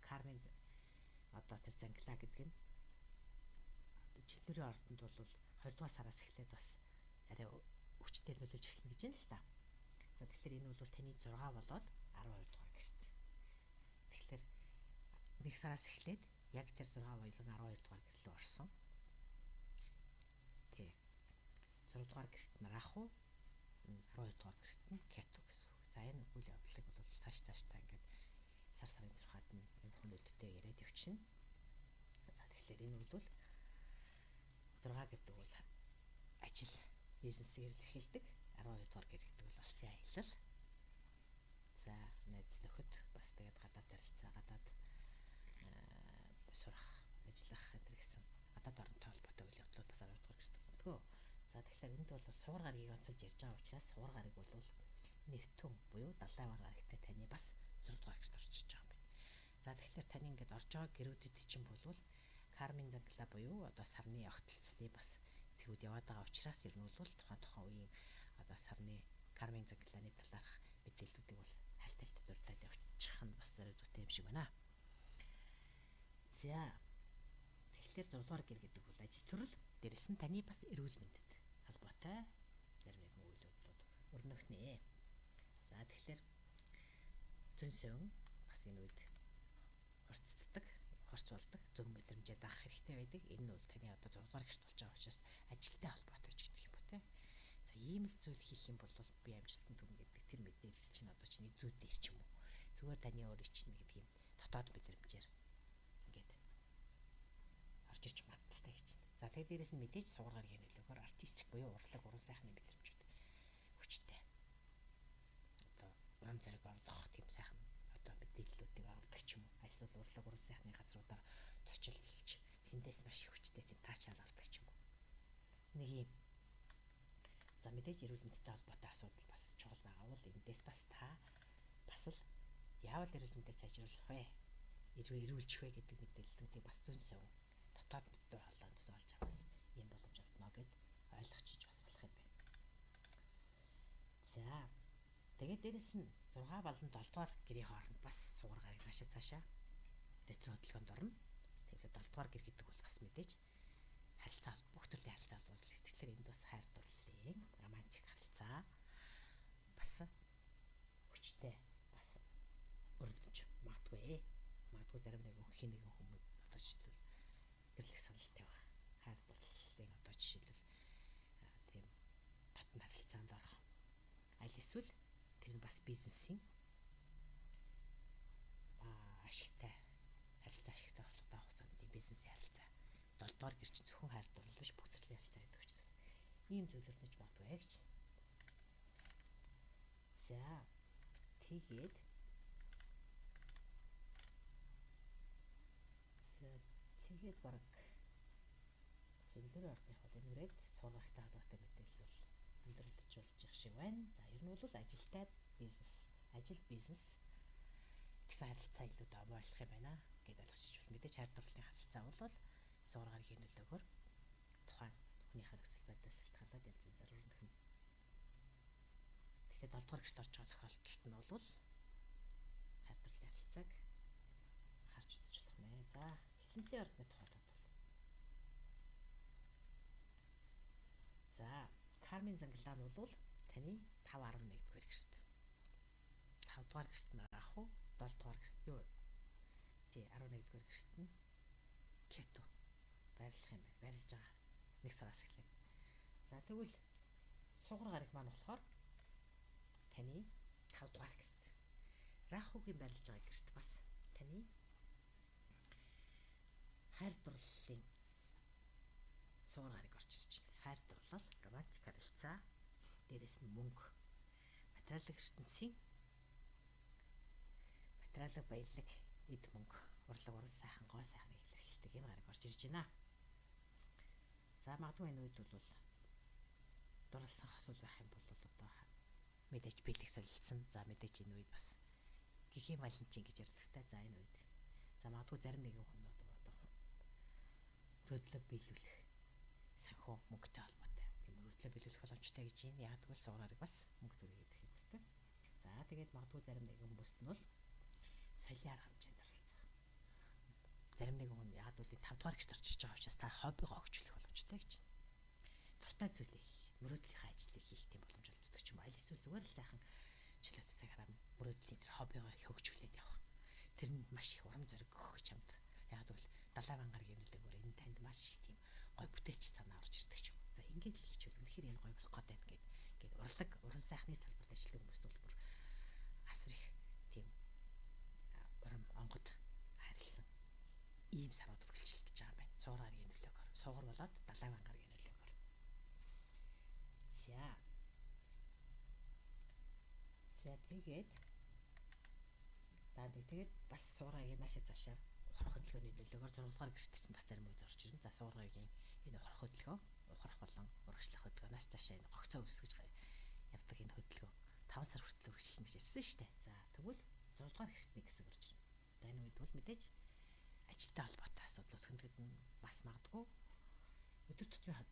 кармын одоо тэр зангилаа гэдэг нь жинлүүрийн ордонд бол 2 дугаар сараас эхлээд бас арай хүчтэй нөлөөлж эхэлнэ гэж байна л та. За тэгэхээр энэ бол таны 6 болоод 12 дугаар гэрт. Тэгэхээр 1 сараас эхлээд яг тэр 6 боёлон 12 дугаар гэрлөө орсон. Тэ. 6 дугаар гэрт нь Раху, 12 дугаар гэрт нь Кету гэсэн үг. За энэ үйл явдлыг бол цааш та ингээд сарын 6-ад нь энэ хөнөөлтөд яриад явчихна. За тэгэхээр энэ бол 6 гэдэг бол ажил бизнесээр илэрхийлдэг. 12 дугаар гэр гэдэг бол алсын аялал. За найз нөхөд бас тэгээд гадаад харилцаа, гадаад сурах, ажиллах гэдэг гэсэн гадаад оронтой холбоотой үйл явдлууд бас 12 дугаар гэрт өгдөг. За тэгэхээр энд бол суур гарагийг онцолж ярьж байгаа учраас суур гараг бол Нептун буюу далайн гарагтай таны бас 6 дугаар гэрт орчиж байгаа юм байна. За тэгэхээр таны ингээд орж байгаа гэрүүдэд чинь болвол кармын зангилаа буюу одоо сарны огтлцлыг бас зэгүүд яваад байгаа учраас ер нь бол тухайн үеийн одоо сарны кармын зангилааны талаарх мэдээллүүдийг бол хальт дуртаад явуучих нь бас зориулттай юм шиг байна. За тэгэхээр 6 дугаар гэр гэдэг бол ажил төрөл, дээрэс нь таны бас эрүүл мэндэд холбоотой зарим нэгэн үйлдэлүүд өрнөхнэ. За тэгэхээр зөн сөн бас энэ үед хорцддаг, хорц болдог, зөв мэдрэмжээ даах хэрэгтэй байдаг. Энэ нь бол таны одоо 6 дугаар гэрт болж байгаа учраас ажилтай холбоотой ч гэдэг юм ба тэ. За ийм л зүйл хийх юм бол би амжилтанд хүрнэ гэдэг тэр мэдээлэл чинь одоо чиний зүй дээр ч юм уу. Зүгээр таны өөрийн чинь гэдэг юм дотоод мэдрэмжээр ингээд орж ирж магадaltaй гэж байна. За тэгээд дээрэс нь мэдээж суугаргийн нөлөөгөөр артистик буюу урлаг уран сайхны мэдрэмжүүд хүчтэй. Одоо уран зэрэг орлох тийм сайхан одоо мэдээллүүдийг авдаг ч юм уу. Альсвал урлаг уран сайхны газруудаар зочилж тэндээс маш их хүчтэй тийм таачаал авдаг ч юм уу. Нэг юм. За мэдээж эрүүл мэндтэй холбоотой асуудал бас чухал байгаа бол эндээс бас та бас л яавал эрүүл мэндээ сайжруулах вэ? Эрүүлжих вэ гэдэг мэдээллүүдийг бас зөн сөн дотоод мэдээ холооноос олж авах юм боломж олдно гэд ойлгочих бас болох юм байна. За тэгээд дээрэс нь 6 болон 7 дугаар гэрийн хооронд бас суугаар гарыг наашаа цаашаа ретро хөдөлгөөнд орно. Тэгээд 7 дугаар гэр гэдэг бол бас мэдээж харилцаа бүх төрлийн харилцаа бол тэгэхээр энд бас хайр дурлалын романтик харилцаа бас хүчтэй бас өрнөж магадгүй. Магадгүй зарим нэгэн хин нэгэн хүмүүс одоо жишээлбэл гэрлэх саналтай байх. Хайр дурлалын одоо жишээлбэл тийм татна харилцаанд орох. Аль эсвэл тэр нь бас бизнесийн ашигтай харилцаа ашигтай орлоготой хугацаанд тийм бизнесийн харилцаа. 7 дугаар гэр чинь зөвхөн хайр дурлал биш бүх төрлийн харилцаа гэдэг учраас ийм зүйлүүд нэж магадгүй гэж. За тэгээд баг зөвлөрийн ордных бол энэгээд сургагчтай холбоотой мэдээлэл бол өндөрлөж болж их шиг байна. За ер нь бол ажилтай бизнес, ажил бизнес гэсэн харилцаа илүү томоо болох юм байна гэдээ ойлгочих бол мэдээж хайр дурлалын харилцаа бол сургагчийн нөлөөгөөр тухайн хүнийхээ нөхцөл байдлаас шалтгаалаад янз янзаар өрнөх юм. Тэгэхээр 7 дугаар гэрт орж байгаа тохиолдолд нь бол хайр дурлалын харилцааг харж үзэж болох нэ. За хилэнцгийн ордны тохиолдол бол за кармын зангилаа нь бол таны 5-11 дугаар гэрт. 5 дугаар гэрт нь Раху, 7 дугаар гэрт юу? Тий 11 дугаар гэрт нь Кету байрлах юм байна. Байрлаж байгаа. 1 сараас эхлээд. За тэгвэл суугар гараг маань болохоор таны 5 дугаар гэрт. Рахугийн байрлаж байгаа гэрт бас таны хайр дурлалын суугар гараг орж ирж байна. Хайр дурлал, романтик харилцаа, дээрэс нь мөнгө материалын ертөнцийн материалын баялаг, эд мөнгө, урлаг урал сайхан, гой сайхныг илэрхийлдэг юм гараг орж ирж байна. За магадгүй энэ үед бол дурлсан хосууд байх юм бол одоо мэдээж бэлэг солилцсон. За мэдээж энэ үед бас гихийн валентин гэж ярьдагтай. За энэ үед. За магадгүй зарим нэгэн хүн одоо мөрөөдлөө биелүүлэх санхүү мөнгөтэй холбоотой. Тийм мөрөөдлөө биелүүлэх боломжтой гэж юм. Яг тэгвэл суураарыг бас мөнгө төгрөгийг илэрхийлдэг. За тэгээд магадгүй зарим нэгэн хүмүүст нь бол соёлын арга хэмжээнд оролцох. Зарим нэгэн хүн яг л 5 дугаар гэрт орчиж байгаа учраас та хоббигоо хөгжүүлэх боломжтой гэж байна. Дуртай зүйлээ хийх, мөрөөдлийнхаа ажлыг хийх тийм боломж олддог ч юм уу. Аль эсвэл зүгээр л сайхан чөлөөтэй цагаараа мөрөөдлийн тэр хоббигоо хөгжүүлээд явах. Тэрэнд маш их урам зориг өгөх чамд. Яг л 70 гаргийн нөлөөгөөр энэ танд маш их тийм гой бүтээч санаа орж ирдэг ч юм. За ингээд л хийчихвэл үнэхээр энэ гой болох гэдэг ингээд урлаг, уран сайхны талбарт ажилладаг хүмүүст бол бүр асар их тийм урам онгод харилсан ийм сарууд үргэлжлэх гэж байгаа юм байна. Цуур гаргийн нөлөөгөөр. Суугар болоод 70 гаргийн нөлөөгөөр. За тэгээд тэгээд бас суурагийн маш их цаашаа ухрах хөдөлгөөний нөлөөгөөр 6 дугаар гэрт чинь бас зарим үед орж ирнэ. За суурагийн энэ ухрах хөдөлгөөн, ухрах болон урагшлах хөдөлгөөнөөс цаашаа энэ гогцоо үсгэж явдаг энэ хөдөлгөөн 5 сар хүртэл үргэлжлэнэ гэж ярьсан шүү дээ. За тэгвэл 6 дугаар гэртний хэсэг орж ирнэ. За энэ үед бол мэдээж ажилтай холбоотой асуудлууд хөндлөгдөн бас магадгүй өдөр тутмын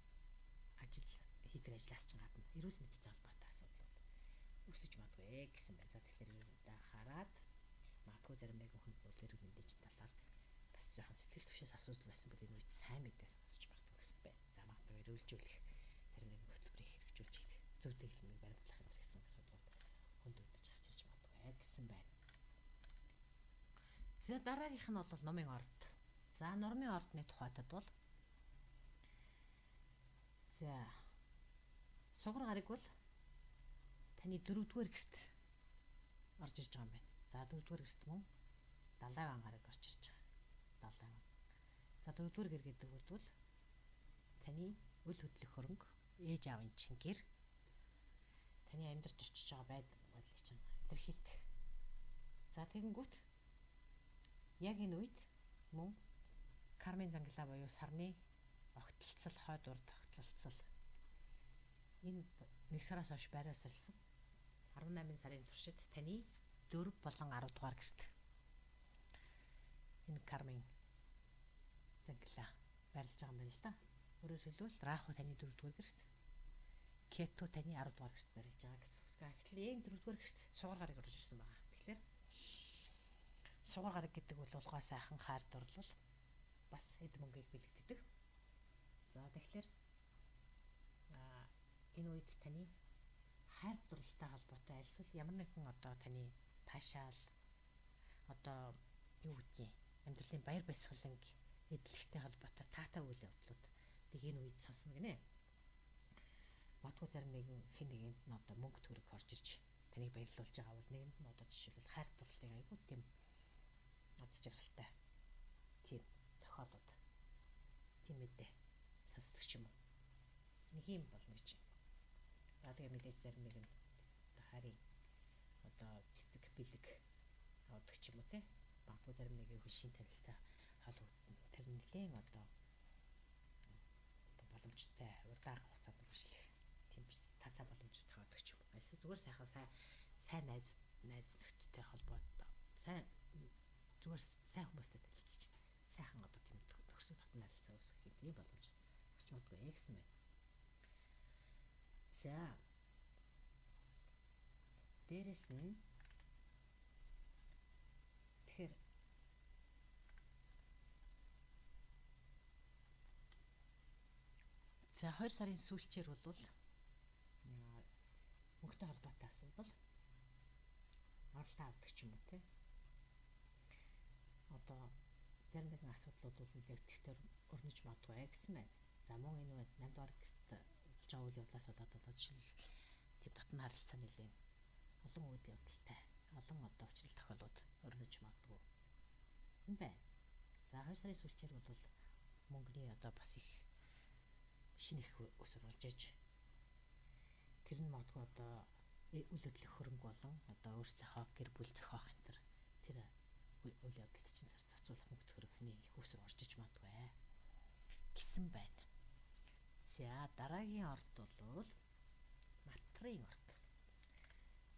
ажил хийдэг ажлаас ч гадна эрүүл мэндтэй холбоотой асуудлууд үүсэж магадгүй гэсэн байна. За тэгэхээр энэ хараад магадгүй зарим нэгэн хүн бол эрүүл мэндийн талаар бас жоохон сэтгэл төвшөөс асуудал байсан бол энэ үед сайн мэдээ сонсож магадгүй гэсэн байна. За магадгүй эрүүлжүүлэх зарим нэгэн хөтөлбөрийг хэрэгжүүлж их зөв дэглэмийг баримтлах гэсэн асуудлууд хүнд өдөж гарч ирж магадгүй гэсэн байна. За дараагийнх нь бол номын орд. За номын ордны тухайтад бол за сугар гараг бол таны 4-р гэрт орж ирж байгаа юм байна. За 4-р гэрт мөн далайн гараг орж ирж байгаа. Далайн. За 4-р гэр гэдэг бол таны үл хөдлөх хөрөнгө, ээж аавын чин гэр, таны амьдарч очиж байгаа байдал чинь илэрхийлдэг. За тэгэнгүүт яг энэ үед мөн кармын зангилаа буюу сарны огтлцол, хойд урд огтлцол энэ 1 сараас хойш байраас сольсон 18 сарын туршид таны 4 болон 10 дугаар гэрт энэ кармын зангилаа байрлаж байгаа юм байна л да. Өөрөөр хэлбэл раху таны 4 дугаар гэрт, кету таны 10 дугаар гэрт байрлаж байгаа гэсэн үг. Гэтэл энэ 4 дугаар гэрт сугар гараг орж ирсэн байгаа. Тэгэхээр сугар гараг гэдэг бол гоо сайхан хайр дурлал бас эд мөнгийг бэлэгддэг. За тэгэхээр энэ үед таны хайр дурлалтай холбоотой альсвал ямар нэгэн одоо таны таашаал одоо юу гэдгийг амьдралын баяр баясгалан эдлэгтэй холбоотой таатай үйл явдлуудыг энэ үед сонсно гинэ. Магадгүй зарим нэгэн хэн нэгэнд нь одоо мөнгө төгрөг орж ирж таныг баярлуулж байгаа бол нэгэнд нь одоо жишээлбэл хайр дурлалыг айгүй тийм аз жаргалтай тийм тохиолдод тийм мэдээ сонсдог ч юм уу. Нэг юм болно гэж. За тэгээ мэдээж зарим нэгэн харийн одоо цэцэг бэлэг авдаг ч юм уу те. Магадгүй зарим нэгэн хөлшийн танилтай холбогдсон. Тэр нэлийн одоо боломжтой удаан хугацаанд үргэлжлэх тийм таатай боломж тохиолдог ч юм уу. Эсвэл зүгээр сайхан сайн найз нөхдөдтэй холбоотой сайн зүгээр сайн хүмүүстэй танилцж сайхан одоо тийм төгсөг татна харилцаа үүсгэх тийм боломж гарч магадгүй гэсэн байна. За дээрэс нь тэгэхээр за 2 сарын сүүлчээр бол мөнгөтэй холбоотой асуудал оролдоо авдаг ч юм уу те. Одоо зарим нэгэн асуудлууд бол нэлээдгээр өрнөж магадгүй гэсэн байна. За мөн энэ 8 дугаар гэрт болж байгаа үйл явдлаас болоод жишээлбэл тийм дотны харилцаа нэлээд олон үйл явдалтай олон одоо өвчлөл тохиолдод өрнөж магадгүй юм байна. За 2 сарын сүүлчээр бол мөнгөний одоо бас их шинэ их өсөр болж иж тэр нь магадгүй одоо үйл хөдлөх хөрөнгө болон одоо өөрсдийнхөө гэр бүл зохиох энэ тэр үйл явдалд чинь зарцуулах мөнгө төгрөгийн их усөр орж иж магадгүй гэсэн байна. За дараагийн орд бол матрын орд.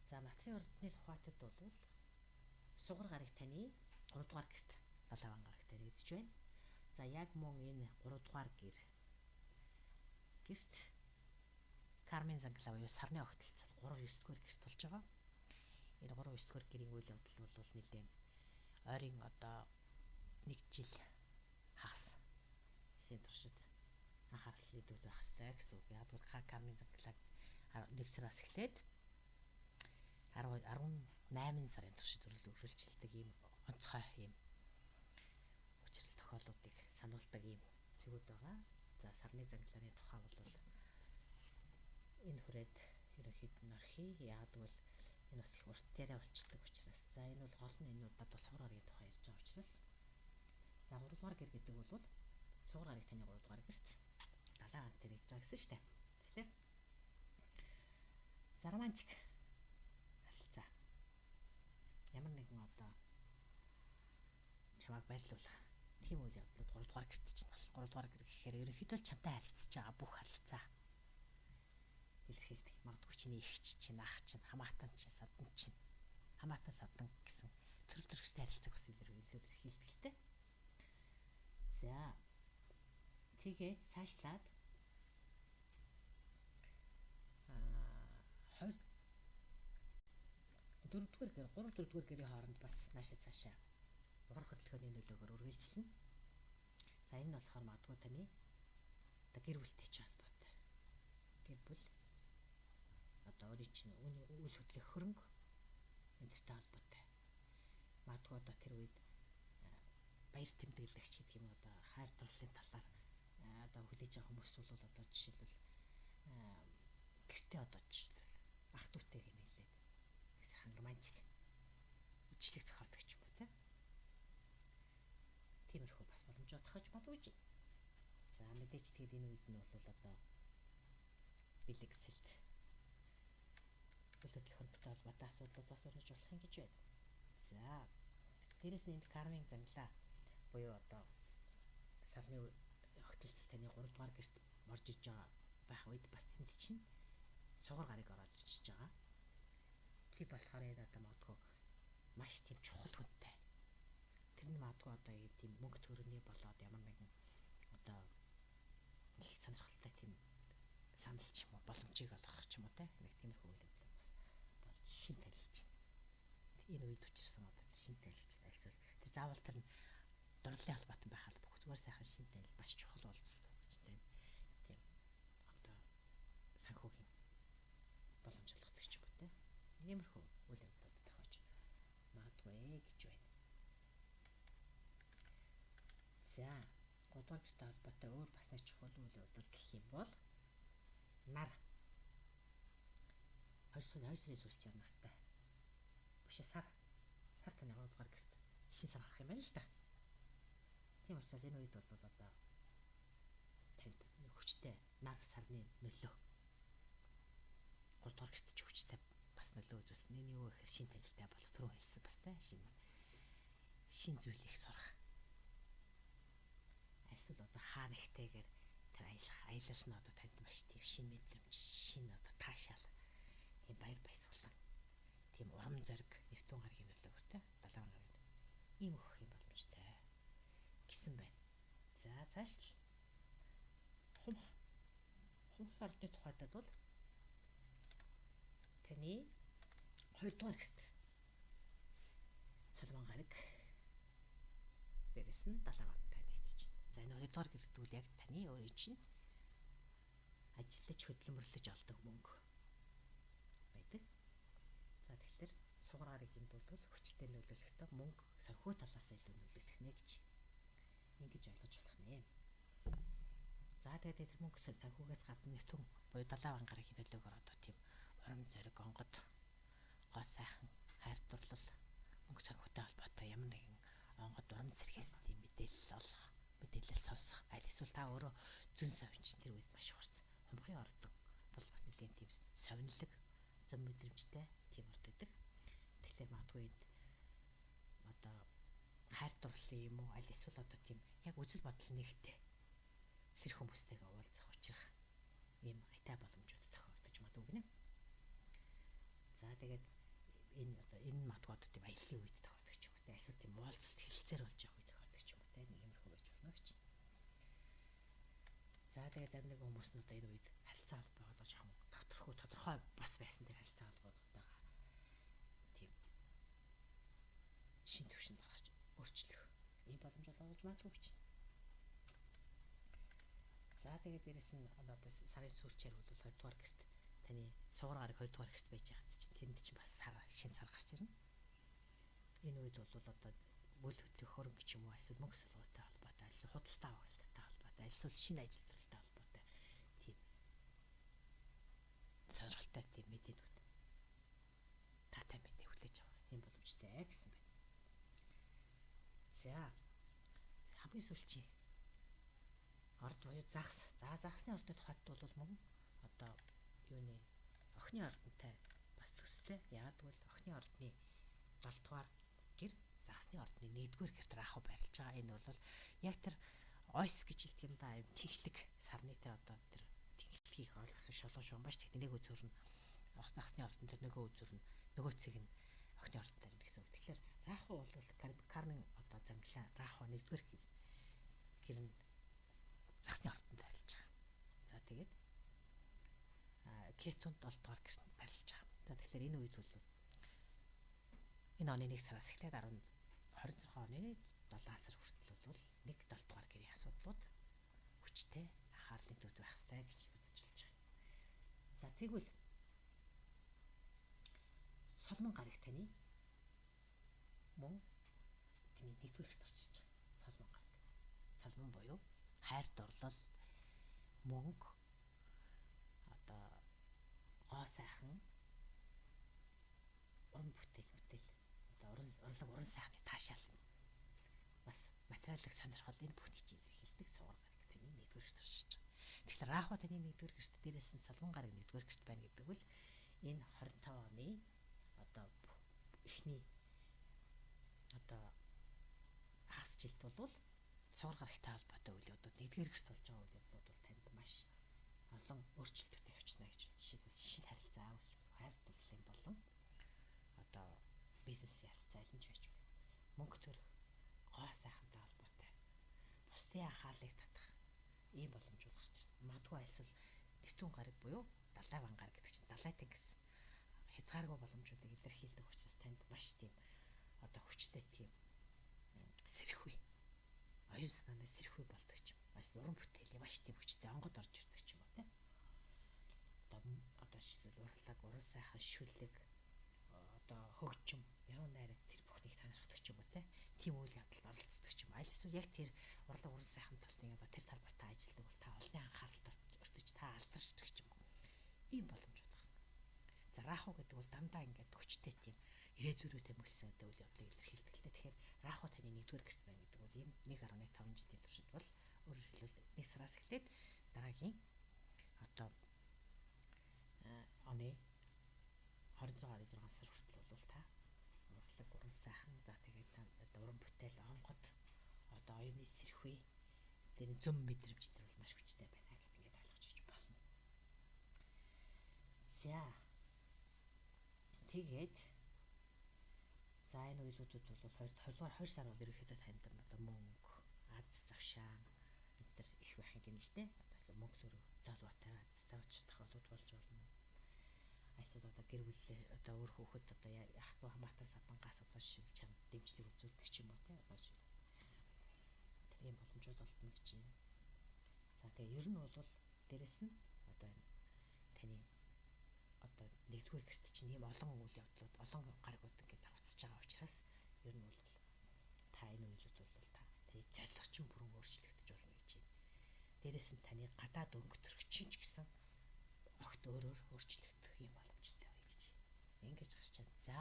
За матрын ордны тухайтад бол сугар гарыг таны 3 дугаар гэрт Далаван гараг таригдж байна. За яг мөн энэ 3 дугаар гэрт Кармен Зангала буюу сарны огтлцол 3-9 дугаар гэрт болж байгаа. Энэ 3-9 дугаар гэрийн үйл явдал бол нэлээд ойрын одоо 1 жил хагас эсийн туршид анхаарал нийлүүлж байх хэрэгтэй гэсэн үг. Яг бол Кармен Зангалаг 1 сараас эхлээд 18 сарын туршид үргэлжилдэг ийм онцгой ийм учрал тохиолдлуудыг сануулдаг ийм зэгүүд байгаа. За сарны Зангалааны тухай бол энэ хүрээд ерөнхийдөө орхи. Яг бол энэ бас их урт яриа болчихдог учраас. За энэ бол гол нь энэ удаад бол сугар гарагийн тухай ярьж байгаа учраас. За 3 дугаар гэр гэдэг бол сугар гарыг таны 3 дугаар гэрт Далаван таригдж байгаа гэсэн шүү дээ. Тэгэхээр зараманчик харилцаа. Ямар нэгэн одоо чамайг байрлуулах тийм үйл явдлууд 3 дугаар гэрт чинь бол 3 дугаар гэр гэхээр ерөнхийдөө чамтай харилцаж байгаа бүх харилцаа илэрхийлдэг. Магадгүй чиний эгч чинь, ах чинь, хамаатан чинь, садан чинь, хамаатан садан гэсэн төрөл төрөстэй харилцааг бас илэрхийлдэг л дээ. За тэгээд цаашлаад 4-р гэр, 3-4 гэрийн хооронд бас наашаа цаашаа угар хөдөлгөөний нөлөөгөөр үргэлжилнэ. За энэ нь болохоор магадгүй таны одоо гэр бүлтэй ч холбоотой. Гэр бүл одоо өөрийн чинь үйл хөдлөх хөрөнгө энэтэй холбоотой. Магадгүй одоо тэр үед баяр тэмдэглэгч гэдэг юм одоо хайр дурлалын талаар одоо хүлээж байгаа хүмүүс бол одоо жишээлбэл гэртээ одоо жишээлбэл ах дүүтэй хэмээлээд сайхан романтик үдшилэг зохиодог ч юм уу те. Тиймэрхүү бас боломжтой тохиож магадгүй. За мэдээж тэгээд энэ үед нь бол одоо бэлэгсэлт үйл хөдлөх хөрөнгөтэй холбоотой асуудал бас өрнөж болох юм гэж байна. За дээрэс нь энд Кармен Зангала буюу одоо сарны огтлц таны 3 дугаар гэрт орж иж байгаа байх үед бас тэнд чинь сугар гарыг ороод ичиж байгаа. Тийм болохоор энэ одоо магадгүй маш тийм чухал хүнтэй. Тэр нь магадгүй одоо тийм мөнгө төгрөний болоод ямар нэгэн одоо их сонирхолтой тийм санал ч юм уу боломжийг олгох ч юм уу те. Нэг тиймэрхүү үйл явдал бас шин танилж байна. Энэ үед учирсан одоо шин танилж альцвал тэр заавал тэр дурлалын холбоотой байх албагүй зүгээр сайхан шин танил маш чухал уулзалтуудтай тийм одоо санхүүгийн боломж олгодог ч юм уу те. Иймэрхүү үйл явдлууд тохиож магадгүй гэж байна. За 3 дугаар гэртэй холбоотой өөр бас нэг чухал үйл явдал гэх юм бол нар 2 сарын сүүлч нартай биш сар таны 3 дугаар гэрт шин сар гарах юм байна л да. Тийм учраас энэ үед бол одоо танд хүчтэй нар сарны нөлөө 3 дугаар гэрт ч хүчтэй бас нөлөө үзүүлнэ. Энэ юу гэхээр шин танилтай болох түрүү хэлсэн бас тэ шин зүйл их сурах. Эсвэл одоо хаа нэгтэйгээр тэр аялал нь одоо танд маш тийм шин мэдрэмж, шин одоо таашаал, тийм баяр баясгалан, тийм урам зориг, нэвтүүн гарагийн нөлөөгөр тэ Далаван гарагт ийм өгөх юм боломжтой гэсэн байна. За цааш хумх ордны тухайд бол таны 2 дугаар гэрт Соломон гараг дээрээс нь Далавантай нэгдэж байна. За энэ 2 дугаар гэр гэдэг бол яг таны өөрийн чинь ажиллаж хөдөлмөрлөж олдог мөнгө байдаг. За тэгэхээр сугар гарагийн бол хүчтэй нөлөөлөхдөө мөнгө санхүү талаас илүү нөлөөлөх нэ гэж ингэж ойлгож болох нэ. За тэгээд тэр мөнгө санхүүгээс гадна нэвтэн буюу Далаван гарагийн нөлөөгөөр одоо тийм урам зориг, онгод, гоо сайхан хайр дурлал, мөнгө санхүүтэй холбоотой ямар нэгэн онгод урам сэргээс тийм мэдээлэл олох, мэдээлэл сонсох, аль эсвэл та өөрөө зөн совинч тэр үед маш хурц хумхын ордон бол бас нэлийн тийм совинлог зам мэдрэмжтэй тийм урд байдаг. Тэгэхээр магадгүй одоо хайр дурлалын юм уу аль эсвэл одоо тийм яг үзэл бодол нэгтэй тэр хүмүүстэйгээ уулзах учрах ийм атай боломжууд тохиолдож магадгүй гинэ. За тэгээд энэ магадгүй одоо тийм аяллаа үед тохиолдог ч юм уу те эсвэл тийм уулзалт хэлэлцээр болж байгаа үед тохиолдог ч юм уу те нэг иймэрхүү байж болно гэж. За тэгээд зарим нэг хүмүүс нь одоо энэ үед харилцаа холбоогоо жоохон тодорхой бос байсан дээр харилцаа холбоотойгоо тийм шин төвшөнд гаргаж өөрчлөх ийм боломж олгож магадгүй гэж. За тэгээд дээрэс нь одоо сарын сүүлчээр бол 2 дугаар гэрт таны сугар гараг 2 дугаар гэрт байж байгаа чинь тэнд чинь бас шин сар гарч ирнэ. Энэ үед бол одоо бүл хөдлөх хөрөнгө ч юм уу эсвэл мөнгө солготой холбоотой эсвэл худалдаа авалттай холбоотой эсвэл шинэ ажил төрөлтэй холбоотой тийм сонирхолтой тийм мэдээнүүд таатай мэдээ хүлээж авах юм боломжтой гэсэн байна. За хамгийн сүүлчийн орд буюу загас. За загасны ордны тухайд бол мөн одоо юуны охины ордонтой бас төслөө. Яагад гэвэл охины ордны 7 дугаар гэр загасны ордны 1-р гэрт раахуу байрлаж байгаа. Энэ бол яг тэр ойс гэж хэлдэг юм да. Аим тихлэг сарны тэр одоо тэр тихлэгийг ойлгосон шолон шугам бач тэг нэг үзүр нь загасны ордон дээр нөгөө үзүр нь нөгөө цэг нь охины ордон дээр гэсэн үг. Тэгэхээр раахуу бол кармын одоо замлаа раахуу 1-р гэр нь загасны ордонд байрлаж байгаа. За тэгээд Кетунд 7 дугаар гэрт байрлаж байгаа. За тэгэхээр энэ үед бол энэ оны 1 сараас эхлээд 26 оны 7 сар хүртэл бол 1-7 дугаар гэрийн асуудлууд хүчтэй анхаарлын төвд байх ёстой гэж үзэж болж байгаа. За тэгвэл солмон гараг таны мөн таны 1-р гэрт орчиж байгаа. Солмон гараг. Солмон буюу хайр дурлал мөнгө одоо гоо сайхан уран бүтээл одоо уран сайхны таашаал бас материалын сонирхол энэ бүхний чинь илэрхийлдэг сугар гараг таны 1-р гэрт оршиж байгаа. Тэгэхээр раахуу таны 1-р гэрт дээрээс нь солмон гараг 1-р гэрт байна гэдэг бол энэ 25 оны одоо эхний одоо хагас жилд бол сугар гарагтай холбоотой үйл явдлууд 1-р гэрт болж байгаа үйл явдлууд бол танд маш олон өөрчлөлтүүдийг авчирна гэж жишээлбэл шинэ харилцаа хайр дурлалын болон одоо бизнесийн харилцаа аль нь ч байж болно. Мөнгө төрөх, гоо сайхантай холбоотой бусдын анхаарлыг татах ийм боломжууд гарч ирнэ. Магадгүй эсвэл нэвтүүн гараг буюу далай ван гараг гэдэг чинь далай тэнгис хязгааргүй боломжуудыг илэрхийлдэг учраас танд маш тийм одоо хүчтэй тийм сэрхүү оюун санааны сэрхүү болдог ч юм. Бас уран бүтээлийн маш тийм хүчтэй онгод орж ирдэг ч юм уу те. Одоо жишээлбэл урлаг, уран сайхан, шүлэг, одоо хөгжим, явна найраг тэр бүхнийг сонирхдаг ч юм уу те. Тийм үйл явдалд оролцдог ч юм. Аль эсвэл яг тэр урлаг, уран сайхан талын одоо тэр талбар та ажилладаг бол та олонний анхааралд өртөж та алдаршдаг ч юм уу. Ийм боломжууд байна. За раахуу гэдэг бол дандаа ингээд хүчтэй тийм ирээдүйрээ тэмүүлсэн үйл явдлыг илэрхийлдэг л дээ. Тэгэхээр раахуу таны 1-р гэрт байна гэдэг бол энэ 1.5 жилийн туршид бол өөрөөр хэлбэл 1 сараас эхлээд дараагийн одоо оны 26 сар хүртэл бол та урлаг, уран сайхан за тэгээд та одоо уран бүтээл онгод одоо оюуны сэрхүү тэр зөм мэдрэмж төр бол маш хүчтэй байна гэдэг ингээд ойлгож болно. За тэгээд за энэ үйлдэлүүд бол 2 сар бол ерөөхдөө танд одоо мөнгө, аз завшаан энэ төр их байх юм л дээ. Одоо мөнгө төрөв, залуутай азтай очих тохиолдол болж болно. Այսօр одоо гэр бүл одоо өөр хүүхэд одоо ах トゥ хамаатан садангаас одоо шил чамд дэмжлэг үзүүлдэг ч юм уу те одоо шил тэр юм боломжууд олдно гэж байна. За тэгээ ер нь бол дээрэс нь одоо энэ таны одоо 1-р гэрт чинь ийм олон үйл явдлууд олон гаргууд ингээд давцаж байгаа учраас ер нь бол та энэ үйлүүд бол та таны зорилго чинь бүрэн өөрчлөгдөж болно гэж байна. Дээрэс нь таны гадаад өнгө төрөгчин ч гэсэн огт өөрөөр өөрчлөгдөх юм боломжтой бай гэж ингэж гарч байна. За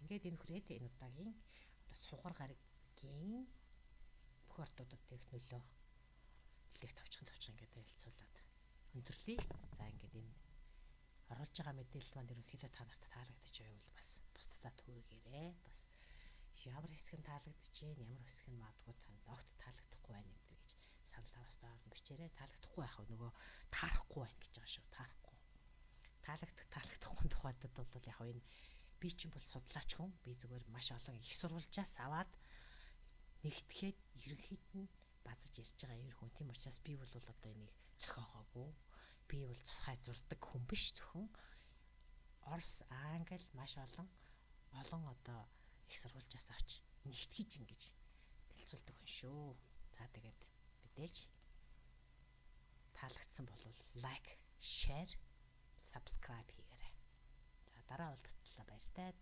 ингээд энэ хүрээд энэ удаагийн одоо сугар гарагийн бүх ордуудад тех нөлөө товчхон ингээд танилцуулаад өндөрлөе. За ингээд энэ оруулж байгаа мэдээлэл маань ерөнхийдөө та нарт таалагдчих байвал бас бусдад түгээгээрэй. Бас ямар хэсэг нь таалагдчихээн, ямар хэсэг нь магадгүй танд огт таалагдахгүй байна энэ гэж саналаа бас доор нь бичээрэй. Таалагдахгүй яах вэ? Нөгөө таарахгүй байна гэж байгаа шүү. Таарахгүй. Таалагдахгүй тухайдад бол яг энэ би чинь бол судлаач хүн. Би зүгээр маш олон их сурвалжаас аваад нэгтгэхэд ерөнхийд нь базаж ярьж байгаа ер хүн. Тийм учраас би бол одоо энийг зохиогоогүй. Би бол цухай зурдаг хүн биш зөвхөн Орос, Англи маш олон одоо их сурвалжаас авч нэгтгэж ингэж тэлцүүлдэг хүн шүү. За тэгээд мэдээж таалагдсан бол лайк, share, subscribe хийгээрэй. За дараа уулзтлаа баяртай.